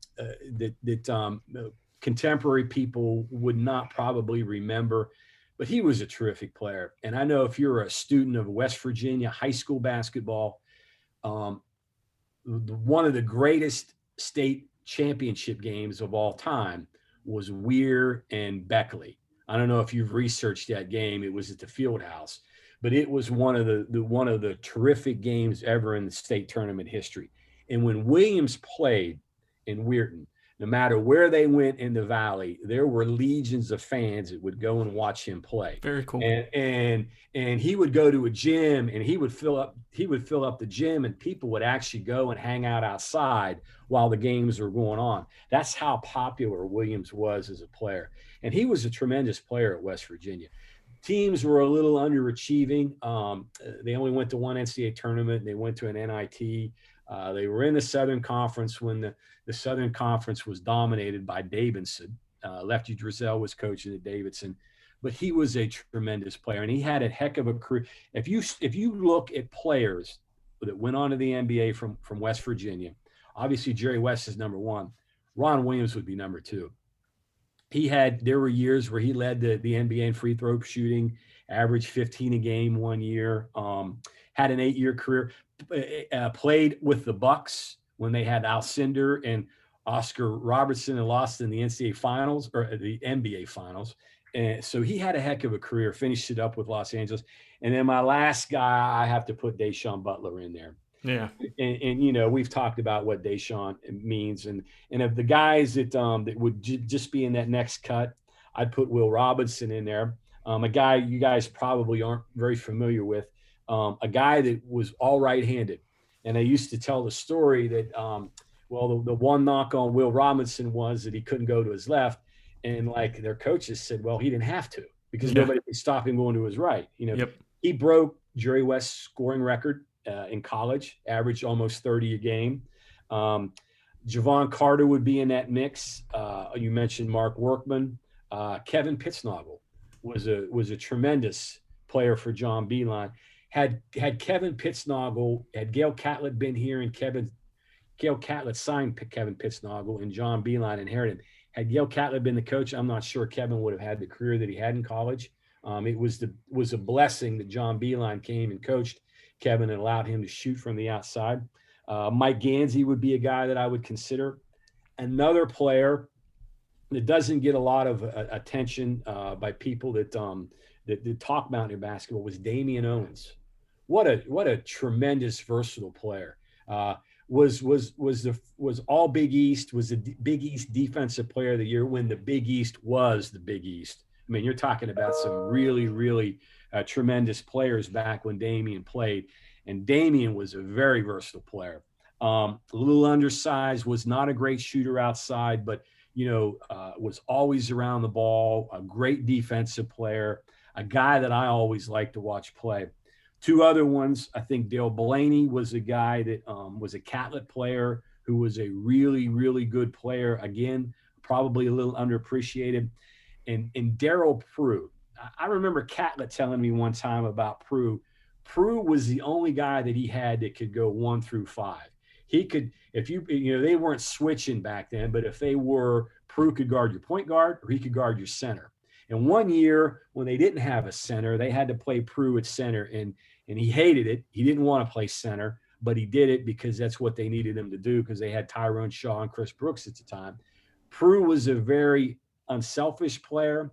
contemporary people would not probably remember, but he was a terrific player. And I know if you're a student of West Virginia high school basketball, one of the greatest state championship games of all time was Weir and Beckley. I don't know if you've researched that game. It was at the field house, but it was one of the terrific games ever in the state tournament history. And when Williams played in Weirton, no matter where they went in the valley, there were legions of fans that would go and watch him play. Very cool. And he would go to a gym and he would fill up the gym, and people would actually go and hang out outside while the games were going on. That's how popular Williams was as a player. And he was a tremendous player at West Virginia. Teams were a little underachieving. They only went to one NCAA tournament. They went to an NIT. They were in the Southern Conference when the Southern Conference was dominated by Davidson. Lefty Drizel was coaching at Davidson, but he was a tremendous player, and he had a heck of a career. If you look at players that went on to the NBA from West Virginia, obviously Jerry West is number one. Ron Williams would be number two. There were years where he led the NBA in free throw shooting, averaged 15 a game one year, had an 8-year career, played with the Bucks when they had Alcindor and Oscar Robertson and lost in the NCAA finals or the NBA finals. And so he had a heck of a career, finished it up with Los Angeles. And then my last guy, I have to put Deshaun Butler in there. Yeah. And we've talked about what Deshaun means. And of the guys that would just be in that next cut, I'd put Will Robinson in there. A guy you guys probably aren't very familiar with, a guy that was all right-handed. And I used to tell the story that, the one knock on Will Robinson was that he couldn't go to his left. And like their coaches said, well, he didn't have to because nobody could stop him going to his right. He broke Jerry West's scoring record in college, averaged almost 30 a game. Javon Carter would be in that mix. You mentioned Mark Workman. Kevin Pittsong was a tremendous player for John Beilein. Had Kevin Pittsong, had Gail Catlett been here and Gail Catlett signed Kevin Pittsong and John Beilein inherited. Had Gail Catlett been the coach, I'm not sure Kevin would have had the career that he had in college. It was a blessing that John Beilein came and coached Kevin and allowed him to shoot from the outside. Mike Gansey would be a guy that I would consider. Another player that doesn't get a lot of attention by people that talk Mountaineer basketball was Damian Owens. What a tremendous, versatile player. Was all Big East, was the Big East Defensive Player of the Year when the Big East was the Big East. I mean, you're talking about some really, really tremendous players back when Damian played. And Damian was a very versatile player. A little undersized, was not a great shooter outside, but, was always around the ball, a great defensive player, a guy that I always liked to watch play. Two other ones, I think Dale Blaney was a guy that was a Catlett player who was a really, really good player. Again, probably a little underappreciated. And Daryl Prue. I remember Catlett telling me one time about Prue. Prue was the only guy that he had that could go 1 through 5. He could, if they weren't switching back then, but if they were, Prue could guard your point guard or he could guard your center. And one year when they didn't have a center, they had to play Prue at center, and he hated it. He didn't want to play center. but he did it because that's what they needed him to do because they had Tyrone Shaw and Chris Brooks at the time. Prue was a very unselfish player.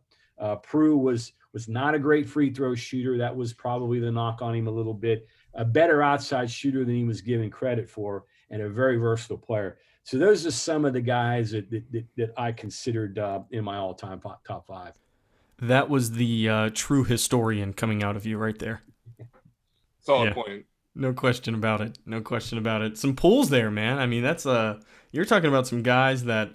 Prue was not a great free throw shooter. That was probably the knock on him a little bit. A better outside shooter than he was given credit for, and a very versatile player. So those are some of the guys that I considered in my all-time top 5. That was the true historian coming out of you right there. Solid point. No question about it. No question about it. Some pulls there, man. I mean, that's you're talking about some guys that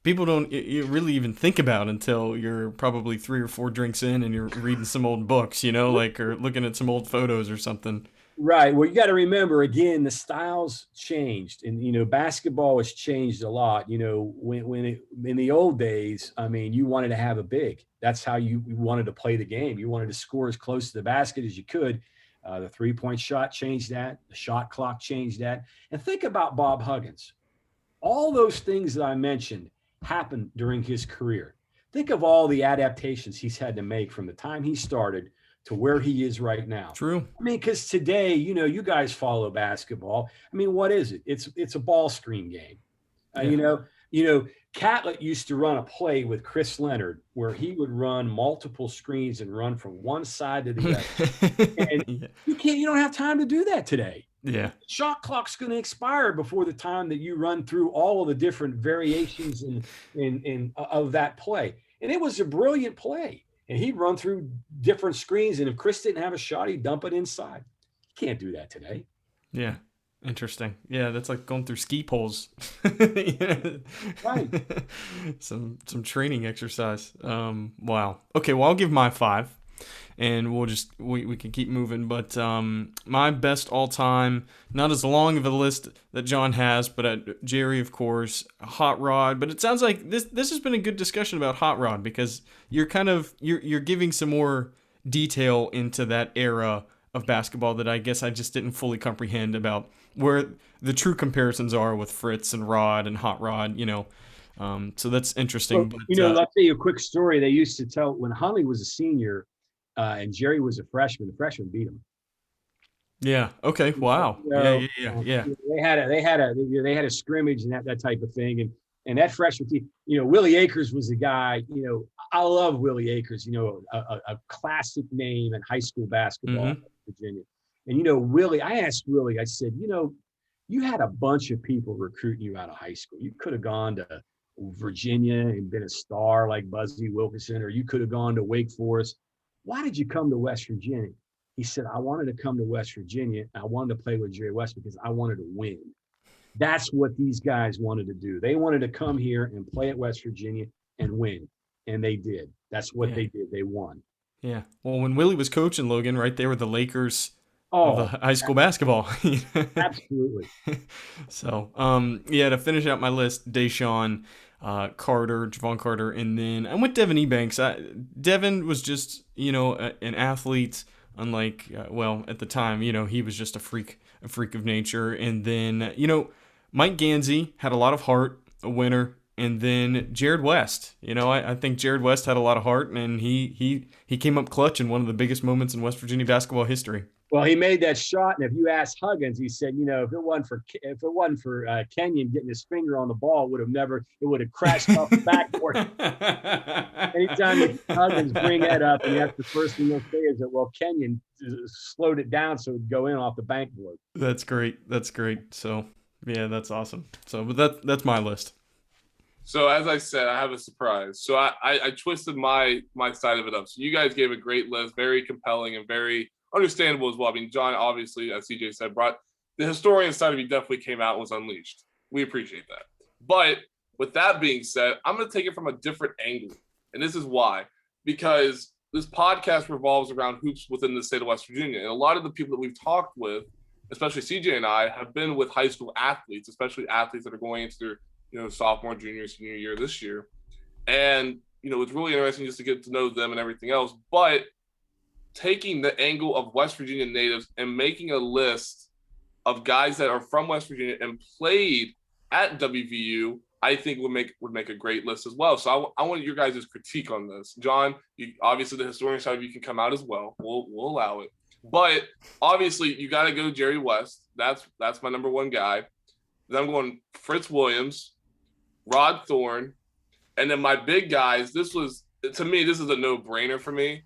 people don't you really even think about until you're probably 3 or 4 drinks in and you're reading some old books, or looking at some old photos or something. Right. Well, you got to remember, again, the styles changed, and basketball has changed a lot. When in the old days, I mean, you wanted to have a big. That's how you wanted to play the game. You wanted to score as close to the basket as you could. The 3-point shot changed that. The shot clock changed that. And think about Bob Huggins. All those things that I mentioned happened during his career. Think of all the adaptations he's had to make from the time he started to where he is right now. True. I mean, because today, you guys follow basketball. I mean, what is it? It's a ball screen game. Catlett used to run a play with Chris Leonard where he would run multiple screens and run from one side to the other. And you don't have time to do that today. Yeah. Shot clock's going to expire before the time that you run through all of the different variations of that play. And it was a brilliant play. And he'd run through different screens. And if Chris didn't have a shot, he'd dump it inside. You can't do that today. Yeah. Interesting. Yeah, that's like going through ski poles. Right. Some training exercise. Wow. Okay, well, I'll give my 5. And we can keep moving. But my best all-time, not as long of a list that John has, but Jerry, of course, Hot Rod. But it sounds like this has been a good discussion about Hot Rod because you're you're giving some more detail into that era of basketball that I guess I just didn't fully comprehend about where the true comparisons are with Fritz and Rod and Hot Rod, So that's interesting. Well, I'll tell you a quick story. They used to tell when Hundley was a senior, and Jerry was a freshman. The freshman beat him. Yeah. Okay. Wow. Yeah. They had a scrimmage and that type of thing, and that freshman team. Willie Akers was a guy. I love Willie Akers. A classic name in high school basketball in Virginia. And Willie, I asked Willie. I said, you had a bunch of people recruiting you out of high school. You could have gone to Virginia and been a star like Buzzy Wilkinson, or you could have gone to Wake Forest. Why did you come to West Virginia? He said, I wanted to come to West Virginia. I wanted to play with Jerry West because I wanted to win. That's what these guys wanted to do. They wanted to come here and play at West Virginia and win. And they did. That's what they did. They won. Yeah. Well, when Willie was coaching, Logan, right there with the Lakers of the high school basketball. Absolutely. So, to finish out my list, Deshaun, Carter, Javon Carter, and then I went Devin E Banks. Devin was just, an athlete, unlike, at the time, he was just a freak of nature. And then, Mike Gansey had a lot of heart, a winner. And then Jared West, I think Jared West had a lot of heart, and he came up clutch in one of the biggest moments in West Virginia basketball history. Well, he made that shot, and if you ask Huggins, he said, if it wasn't for Kenyon getting his finger on the ball, it would have crashed off the backboard. Anytime Huggins bring that up, and that's the first thing he'll say is that, Kenyon slowed it down so it'd go in off the backboard. That's great. So, yeah, that's awesome. So, but that's my list. So as I said, I have a surprise. So I twisted my side of it up. So you guys gave a great list, very compelling and very understandable as well. I mean, John, obviously, as CJ said, brought the historian side of you definitely came out and was unleashed. We appreciate that. But with that being said, I'm going to take it from a different angle. And this is why. Because this podcast revolves around hoops within the state of West Virginia. And a lot of the people that we've talked with, especially CJ and I, have been with high school athletes, especially athletes that are going into their sophomore, junior, senior year this year. And, it's really interesting just to get to know them and everything else. But taking the angle of West Virginia natives and making a list of guys that are from West Virginia and played at WVU, I think would make a great list as well. So I want your guys' critique on this. John, obviously the historian side of you can come out as well. We'll allow it. But obviously, you got to go Jerry West. That's my number one guy. Then I'm going Fritz Williams, Rod Thorne, and then my big guys. This is a no-brainer for me.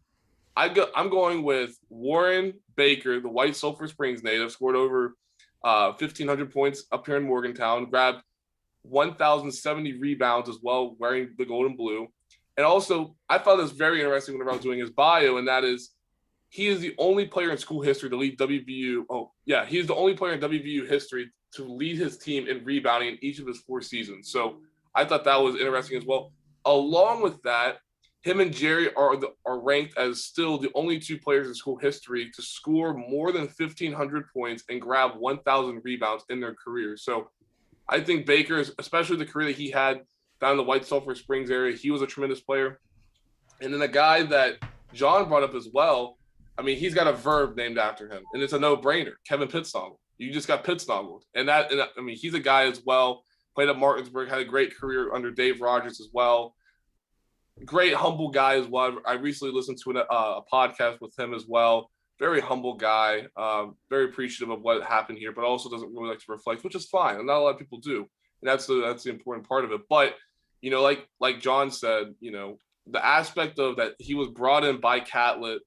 I'm going with Warren Baker, the White Sulphur Springs native, scored over 1,500 points up here in Morgantown, grabbed 1,070 rebounds as well, wearing the gold and blue. And also, I found this very interesting whenever I was doing his bio, and that is he is the only player in school history to lead WVU. Oh, yeah, he's the only player in WVU history to lead his team in rebounding in each of his 4 seasons. So I thought that was interesting as well. Along with that, him and Jerry are ranked as still the only 2 players in school history to score more than 1,500 points and grab 1,000 rebounds in their career. So I think Baker, especially the career that he had down in the White Sulphur Springs area, he was a tremendous player. And then a guy that John brought up as well, I mean, he's got a verb named after him, and it's a no-brainer. Kevin Pittsong. You just got Pittsong. And I mean, he's a guy as well, played at Martinsburg, had a great career under Dave Rogers as well. Great, humble guy as well. I recently listened to a podcast with him as well. Very humble guy, very appreciative of what happened here, but also doesn't really like to reflect, which is fine. And not a lot of people do. And that's the important part of it. But, you know, like John said, you know, the aspect of that he was brought in by Catlett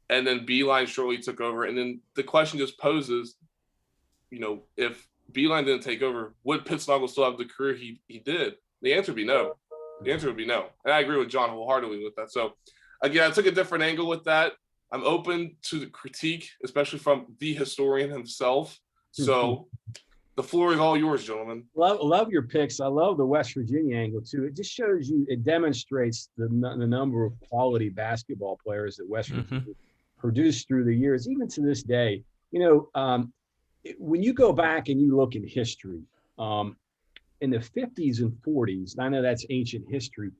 and then Beeline shortly took over. And then the question just poses, you know, if Beeline didn't take over, would Pittsong still have the career he did? The answer would be no. The answer would be no. And I agree with John wholeheartedly with that. So, again, I took a different angle with that. I'm open to the critique, especially from the historian himself. So the floor is all yours, gentlemen. Love your picks. I love the West Virginia angle, too. It just shows you, it demonstrates the number of quality basketball players that West Virginia produced through the years, even to this day. You know, when you go back and you look in history, in the 50s and 40s, I know that's ancient history,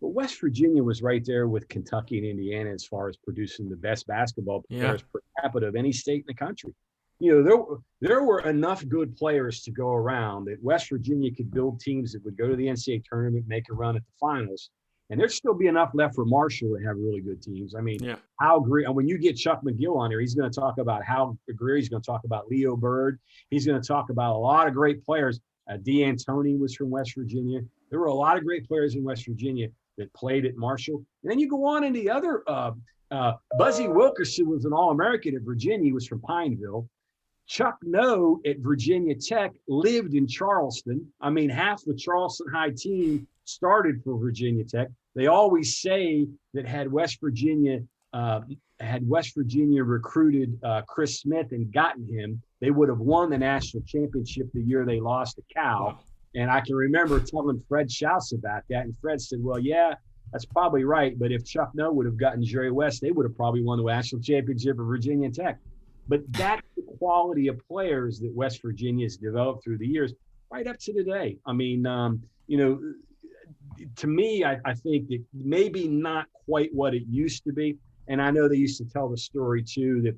but West Virginia was right there with Kentucky and Indiana as far as producing the best basketball players per capita of any state in the country. You know, there were enough good players to go around that West Virginia could build teams that would go to the NCAA tournament, make a run at the finals, and there'd still be enough left for Marshall to have really good teams. I mean, Hal Greer, and when you get Chuck McGill on here, he's going to talk about Hal Greer, he's going to talk about Leo Bird, he's going to talk about a lot of great players. Antonik was from West Virginia. There were a lot of great players in West Virginia that played at Marshall. And then you go on into the other, Buzzy Wilkerson was an All-American at Virginia. He was from Pineville. Chuck Noe at Virginia Tech lived in Charleston. I mean, half the Charleston High team started for Virginia Tech. They always say that had West Virginia recruited Chris Smith and gotten him, they would have won the national championship the year they lost to Cal. Wow. And I can remember telling Fred Schaus about that. And Fred said, well, yeah, that's probably right. But if Chuck Noe would have gotten Jerry West, they would have probably won the national championship at Virginia Tech. But that's the quality of players that West Virginia has developed through the years, right up to today. I mean, you know, to me, I think that maybe not quite what it used to be. And I know they used to tell the story, too, that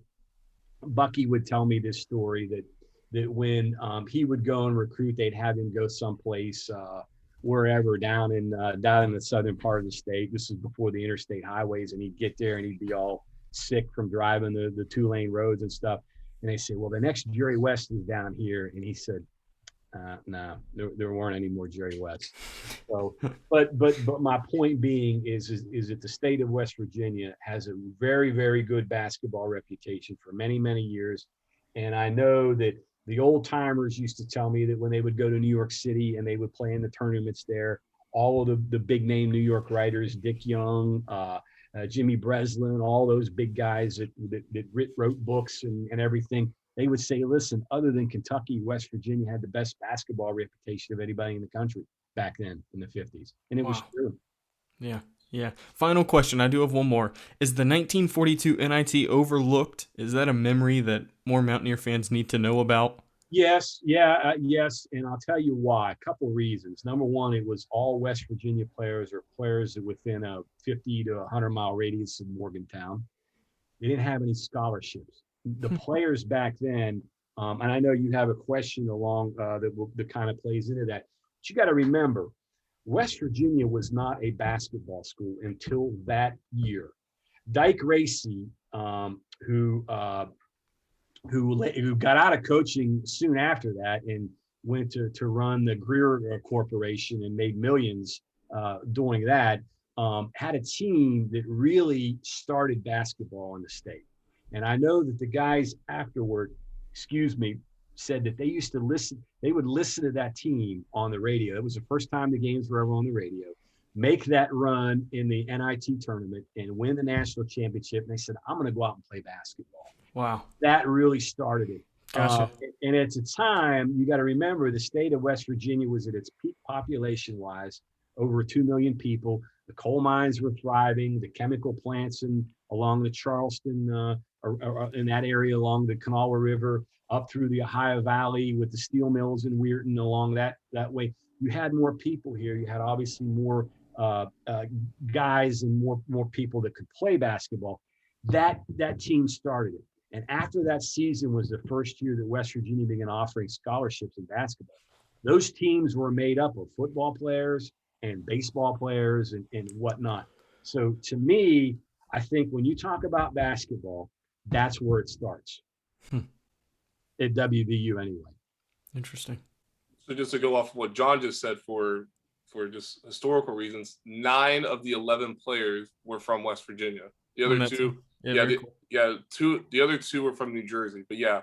Bucky would tell me this story that when he would go and recruit, they'd have him go someplace, wherever down in the southern part of the state. This is before the interstate highways, and he'd get there and he'd be all sick from driving the 2-lane roads and stuff. And they say, well, the next Jerry West is down here. And he said, no, there weren't any more Jerry West. So, but my point being is that the state of West Virginia has a very, very good basketball reputation for many, many years. And I know that the old timers used to tell me that when they would go to New York City and they would play in the tournaments there, all of the big name New York writers, Dick Young, Jimmy Breslin, all those big guys that wrote books and everything, they would say, listen, other than Kentucky, West Virginia had the best basketball reputation of anybody in the country back then in the 50s. And it was true. Yeah. Final question. I do have one more. Is the 1942 NIT overlooked? Is that a memory that more Mountaineer fans need to know about? Yes. Yes. And I'll tell you why. A couple reasons. Number one, it was all West Virginia players or players that within a 50 to 100 mile radius of Morgantown. They didn't have any scholarships. The players back then, and I know you have a question along that kind of plays into that, but you got to remember, West Virginia was not a basketball school until that year. Dyke Racy who got out of coaching soon after that and went to run the Greer Corporation and made millions doing that, had a team that really started basketball in the state. And I know that the guys afterward, said that they would listen to that team on the radio. It was the first time the games were ever on the radio, make that run in the NIT tournament and win the national championship. And they said, I'm going to go out and play basketball. Wow. That really started it. Gotcha. And at the time, you got to remember, the state of West Virginia was at its peak population-wise, over 2 million people. The coal mines were thriving. The chemical plants along the Charleston, in that area along the Kanawha River, up through the Ohio Valley with the steel mills in Weirton along that way. You had more people here. You had obviously more guys and more people that could play basketball. That team started it. And after that season was the first year that West Virginia began offering scholarships in basketball. Those teams were made up of football players and baseball players and whatnot. So to me, I think when you talk about basketball, that's where it starts. At WVU anyway. Interesting. So just to go off of what John just said, for just historical reasons, 9 of the 11 players were from West Virginia. The other two, the other 2 were from New Jersey. But yeah,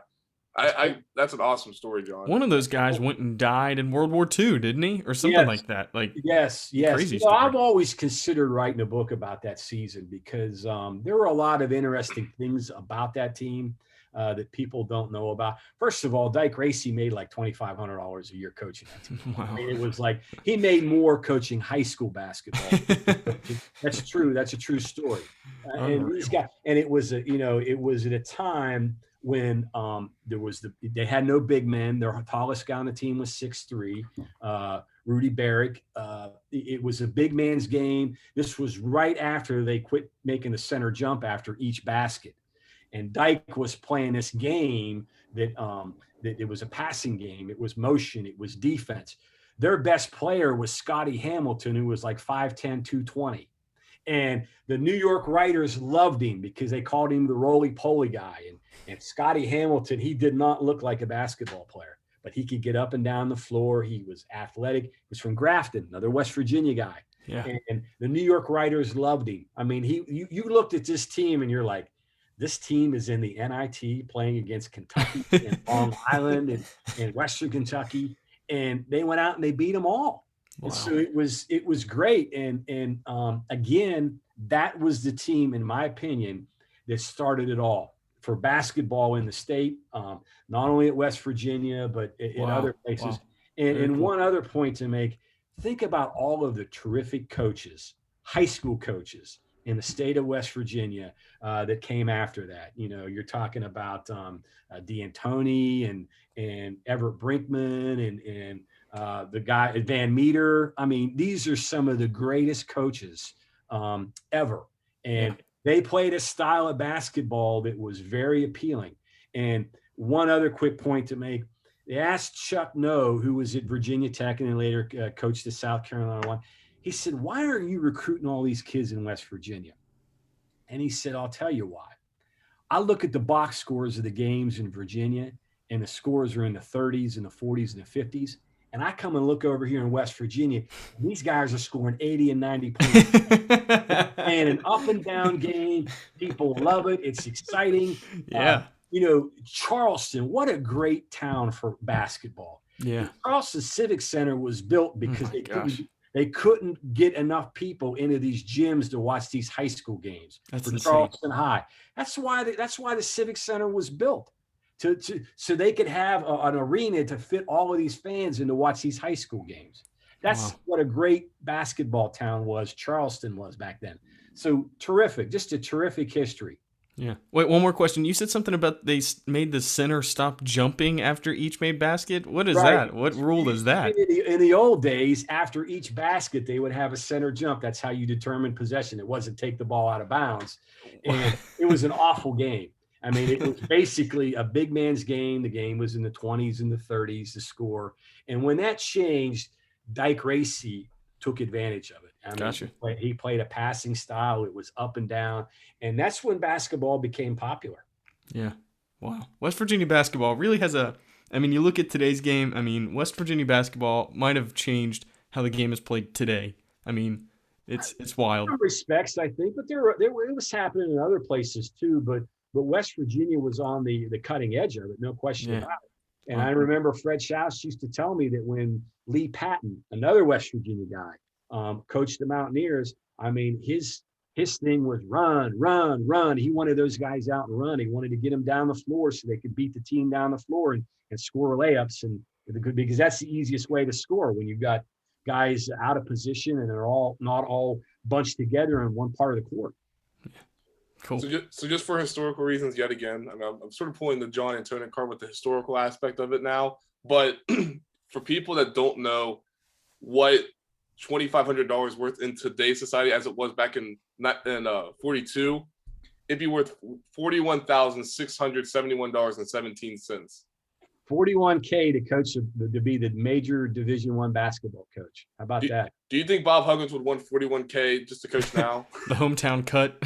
I that's an awesome story, John. One of those guys went and died in World War II, didn't he, or something like that? Like yes. Crazy story. I've always considered writing a book about that season because there were a lot of interesting things about that team that people don't know about. First of all, Dyke Racy made like $2,500 a year coaching that team. Wow. I mean, it was like he made more coaching high school basketball. That's true. That's a true story. And these guys, and it was at a time when they had no big men. Their tallest guy on the team was 6'3", Rudy Barrick. It was a big man's game. This was right after they quit making the center jump after each basket. And Dyke was playing this game that it was a passing game. It was motion. It was defense. Their best player was Scotty Hamilton, who was like 5'10", 220. And the New York writers loved him because they called him the roly-poly guy. And Scotty Hamilton, he did not look like a basketball player, but he could get up and down the floor. He was athletic. He was from Grafton, another West Virginia guy. Yeah. And the New York writers loved him. I mean, you looked at this team and you're like, this team is in the NIT playing against Kentucky and Long Island and Western Kentucky, and they went out and they beat them all. Wow. And so it was great. And again, that was the team, in my opinion, that started it all for basketball in the state, not only at West Virginia, but in other places. Wow. And one other point to make, think about all of the terrific coaches, high school coaches in the state of West Virginia that came after that. You know, you're talking about D'Antoni and Everett Brinkman and the guy Van Meter. I mean, these are some of the greatest coaches ever. And they played a style of basketball that was very appealing. And one other quick point to make, they asked Chuck Noe, who was at Virginia Tech and then later coached the South Carolina one. He said, why are you recruiting all these kids in West Virginia? And he said, I'll tell you why. I look at the box scores of the games in Virginia, and the scores are in the 30s and the 40s and the 50s. And I come and look over here in West Virginia, and these guys are scoring 80 and 90 points. And an up and down game. People love it. It's exciting. Yeah. Charleston, what a great town for basketball. Yeah. Charleston Civic Center was built because they couldn't get enough people into these gyms to watch these high school games. That's for insane. Charleston High. That's why the Civic Center was built so they could have an arena to fit all of these fans and to watch these high school games. That's what a great basketball town Charleston was back then. So terrific, just a terrific history. Yeah. Wait, one more question. You said something about they made the center stop jumping after each made basket. What is that? What rule is that? In the old days, after each basket, they would have a center jump. That's how you determine possession. It wasn't take the ball out of bounds. And it was an awful game. I mean, it was basically a big man's game. The game was in the 20s and the 30s, the score. And when that changed, Dyke Racy took advantage of it. I mean, Gotcha. he played a passing style. It was up and down. And that's when basketball became popular. Yeah. Wow. West Virginia basketball really has you look at today's game, West Virginia basketball might have changed how the game is played today. It's wild. In some respects, I think, but it was happening in other places too. But West Virginia was on the cutting edge of it, no question about it. And I remember Fred Schaus used to tell me that when Lee Patton, another West Virginia guy, coached the Mountaineers, his thing was run. He wanted those guys out and run. He wanted to get them down the floor so they could beat the team down the floor and score layups, because that's the easiest way to score when you've got guys out of position and they're not all bunched together in one part of the court. Cool. So just for historical reasons, yet again, I'm sort of pulling the John Antonik card with the historical aspect of it now. But for people that don't know what $2,500 worth in today's society as it was back in 42, it'd be worth $41,671.17. $41K to coach to be the major Division I basketball coach. How about that? Do you think Bob Huggins would want $41K just to coach now? The hometown cut.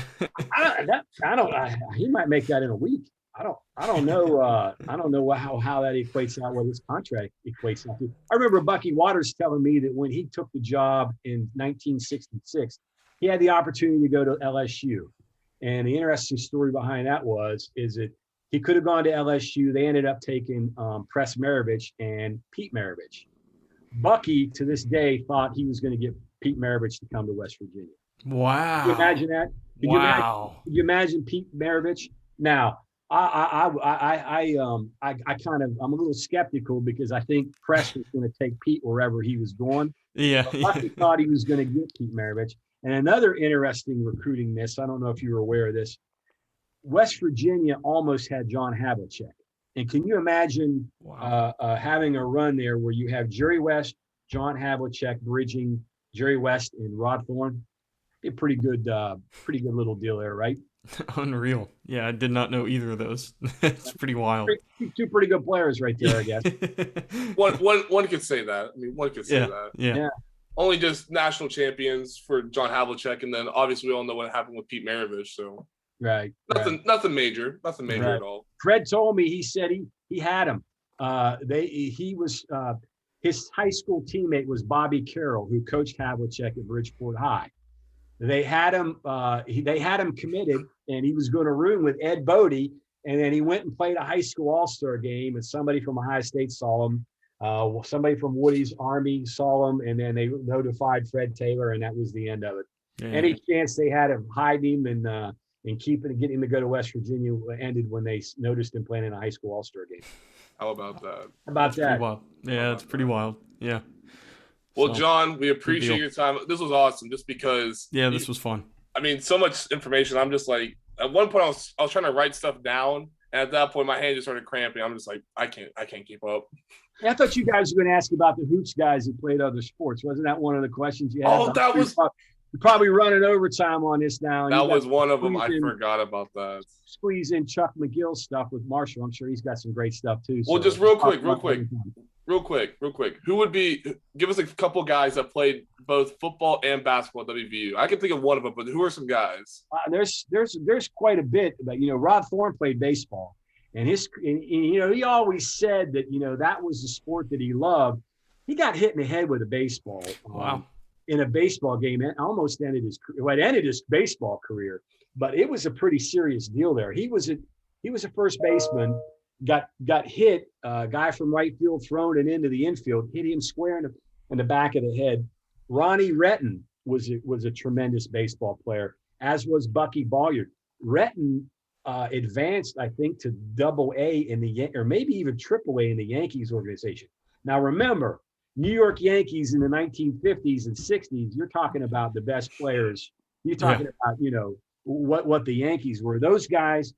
He might make that in a week. I don't know. I don't know how that equates out. What his contract equates out to. I remember Bucky Waters telling me that when he took the job in 1966, he had the opportunity to go to LSU, and the interesting story behind that is that he could have gone to LSU. They ended up taking Press Maravich and Pete Maravich. Bucky, to this day, thought he was going to get Pete Maravich to come to West Virginia. Wow! Can you imagine that? Could you imagine Pete Maravich? Now, I'm a little skeptical because I think Press was going to take Pete wherever he was going. Yeah. Bucky thought he was going to get Pete Maravich. And another interesting recruiting miss, I don't know if you were aware of this, West Virginia almost had John Havlicek. And can you imagine having a run there where you have Jerry West, John Havlicek bridging Jerry West and Rod Thorne? Be a pretty good little deal there, right? Unreal. Yeah, I did not know either of those. It's pretty wild. Two pretty good players right there, I guess. One could say that. One could say that. Yeah. Only just national champions for John Havlicek, and then obviously we all know what happened with Pete Maravich. So nothing major at all. Fred told me, he said he had him. His high school teammate was Bobby Carroll, who coached Havlicek at Bridgeport High. They had him committed, and he was going to room with Ed Bodie. And then he went and played a high school all-star game, and somebody from Ohio State saw him. Somebody from Woody's Army saw him, and then they notified Fred Taylor, and that was the end of it. Yeah. Any chance they had of hiding him and getting him to go to West Virginia ended when they noticed him playing in a high school all-star game. How about that? Yeah, it's pretty wild. Yeah. Well, John, we appreciate your time. This was awesome just because. Yeah, this was fun. So much information. I'm just like, at one point I was trying to write stuff down, and at that point my hand just started cramping. I'm just like, I can't keep up. I thought you guys were going to ask about the hoops guys who played other sports. Wasn't that one of the questions you had? Oh, that was. You're probably running overtime on this now. That was one of them. I forgot about that. Squeeze in Chuck McGill's stuff with Marshall. I'm sure he's got some great stuff too. Well, just real quick. Who would be? Give us a couple guys that played both football and basketball at WVU. I can think of one of them, but who are some guys? There's quite a bit. But Rod Thorne played baseball, and he always said that that was the sport that he loved. He got hit in the head with a baseball. Wow. In a baseball game, and almost ended his baseball career, but it was a pretty serious deal there. He was a first baseman, got hit, a guy from right field thrown it into the infield, hit him square in the back of the head. Ronnie Retton was a tremendous baseball player, as was Bucky Bolliard. Retton advanced, I think, to Double-A or maybe even Triple-A in the Yankees organization. Now remember, New York Yankees in the 1950s and 60s, you're talking about the best players. You're talking about, what the Yankees were. Those guys,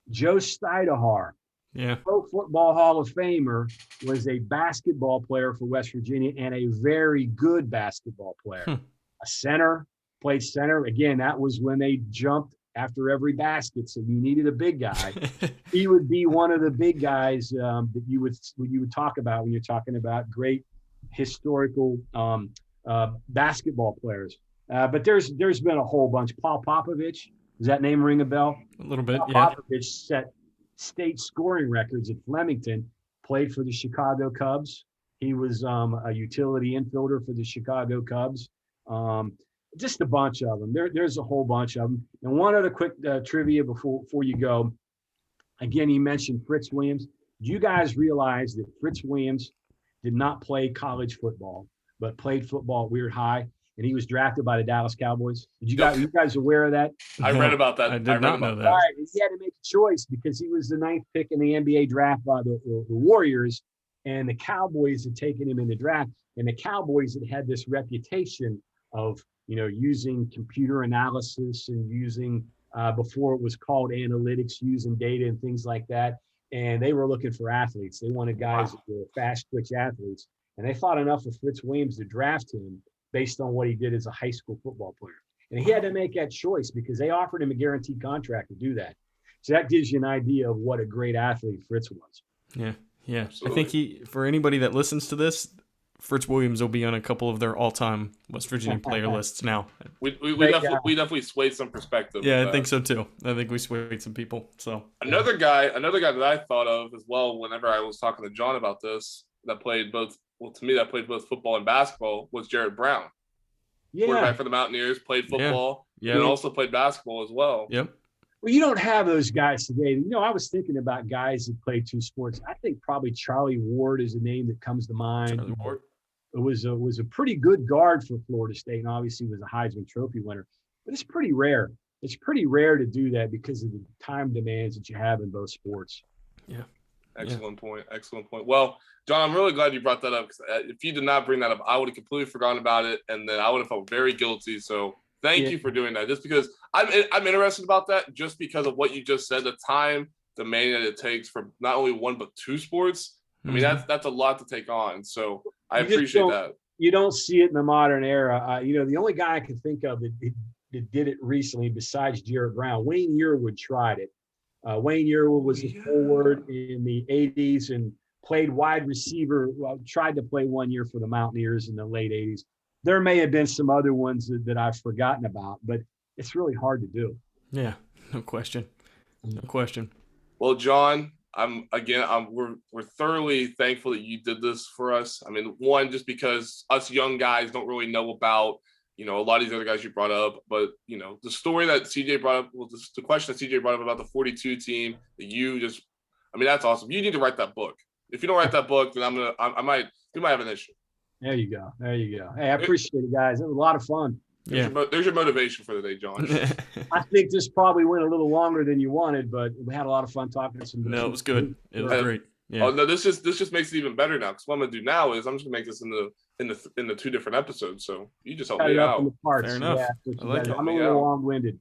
Joe Stidehar, Pro Football Hall of Famer, was a basketball player for West Virginia and a very good basketball player. A center, played center. Again, that was when they jumped after every basket, so you needed a big guy. He would be one of the big guys that you would talk about when you're talking about great historical basketball players. But there's been a whole bunch. Paul Popovich, does that name ring a bell? A little bit, Paul yeah. Popovich set state scoring records at Flemington, played for the Chicago Cubs. He was a utility infielder for the Chicago Cubs. Just a bunch of them. There's a whole bunch of them. And one other quick trivia before you go. Again, he mentioned Fritz Williams. Do you guys realize that Fritz Williams did not play college football, but played football at Weird High, and he was drafted by the Dallas Cowboys? You guys aware of that? I read about that. I did not know that. All right, he had to make a choice because he was the 9th pick in the NBA draft by the Warriors, and the Cowboys had taken him in the draft, and the Cowboys had this reputation of using computer analysis and using before it was called analytics, using data and things like that. And they were looking for athletes. They wanted guys that were fast twitch athletes. And they thought enough of Fritz Williams to draft him based on what he did as a high school football player. And he had to make that choice because they offered him a guaranteed contract to do that. So that gives you an idea of what a great athlete Fritz was. Yeah. Absolutely. I think for anybody that listens to this, Fritz Williams will be on a couple of their all-time West Virginia player lists now. We definitely swayed some perspective. Yeah, I think so too. I think we swayed some people. So another guy that I thought of as well whenever I was talking to John about this, that played both football and basketball, was Jared Brown. Yeah. Quarterback for the Mountaineers, played football, yeah. And also played basketball as well. Yep. Well, you don't have those guys today. I was thinking about guys that play 2 sports. I think probably Charlie Ward is a name that comes to mind. Charlie Ward. It was a pretty good guard for Florida State, and obviously was a Heisman Trophy winner. But it's pretty rare. It's pretty rare to do that because of the time demands that you have in both sports. Yeah. Excellent point. Well, John, I'm really glad you brought that up because if you did not bring that up, I would have completely forgotten about it, and then I would have felt very guilty. So thank you for doing that. Just because I'm interested about that, just because of what you just said, the time demanding that it takes for not only 1 but 2 sports. I mean, that's a lot to take on. So I appreciate that. You don't see it in the modern era. The only guy I can think of that did it recently besides Jared Brown, Wayne Yearwood tried it. Wayne Yearwood was a forward in the 80s and played wide receiver. Well, tried to play 1 year for the Mountaineers in the late 80s. There may have been some other ones that I've forgotten about, but it's really hard to do. Yeah, no question. Well, John, we're thoroughly thankful that you did this for us. I mean, one, just because us young guys don't really know about, a lot of these other guys you brought up, but the story that CJ brought up, the question that CJ brought up about the 42 team that that's awesome. You need to write that book. If you don't write that book, then we might have an issue. There you go. Hey, I appreciate it, guys. It was a lot of fun. There's your motivation for the day, John. I think this probably went a little longer than you wanted, but we had a lot of fun talking to some. No, it was good. It was great. Yeah. Oh no, this just makes it even better now. Because what I'm gonna do now is I'm just gonna make this in the 2 different episodes. So you just help me out. Fair enough. Yeah, I'm a little long-winded.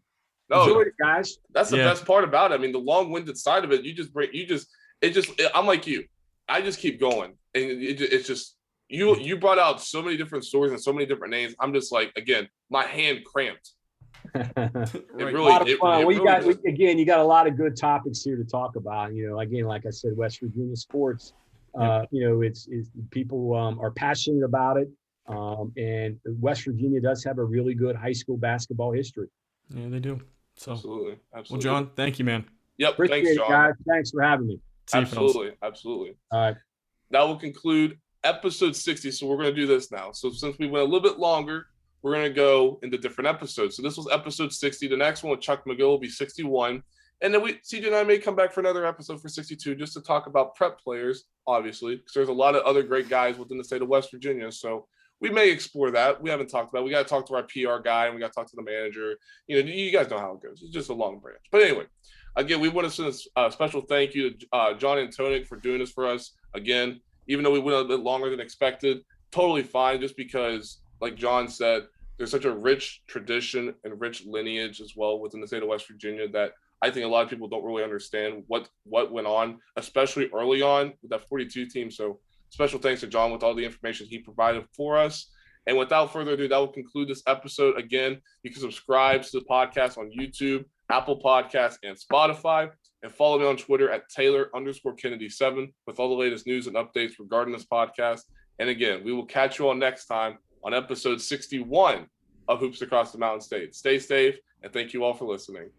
No, enjoy it, guys. That's the best part about it. I mean, the long-winded side of it, I'm like you. I just keep going, and it's just. You brought out so many different stories and so many different names. I'm just like, again, my hand cramped. You got a lot of good topics here to talk about. Again, like I said, West Virginia sports. It's people are passionate about it, and West Virginia does have a really good high school basketball history. Yeah, they do. So absolutely. Well, John, thank you, man. Yep, appreciate thanks, John. It, guys. Thanks for having me. Absolutely. All right. That will conclude episode 60. So we're going to do this now. So since we went a little bit longer, we're going to go into different episodes. So this was episode 60. The next one with Chuck McGill will be 61. And then CJ and I may come back for another episode for 62 just to talk about prep players, obviously, because there's a lot of other great guys within the state of West Virginia. So we may explore that. We haven't talked about it. We got to talk to our PR guy and we got to talk to the manager. You guys know how it goes. It's just a long branch. But anyway, again, we want to send a special thank you to John Antonik for doing this for us. Again, even though we went a bit longer than expected, totally fine, just because, like John said, there's such a rich tradition and rich lineage as well within the state of West Virginia that I think a lot of people don't really understand what went on, especially early on with that 42 team. So special thanks to John with all the information he provided for us. And without further ado, that will conclude this episode. Again, you can subscribe to the podcast on YouTube, Apple Podcasts, and Spotify. And follow me on Twitter at Taylor_Kennedy7 with all the latest news and updates regarding this podcast. And again, we will catch you all next time on episode 61 of Hoops Across the Mountain State. Stay safe, and thank you all for listening.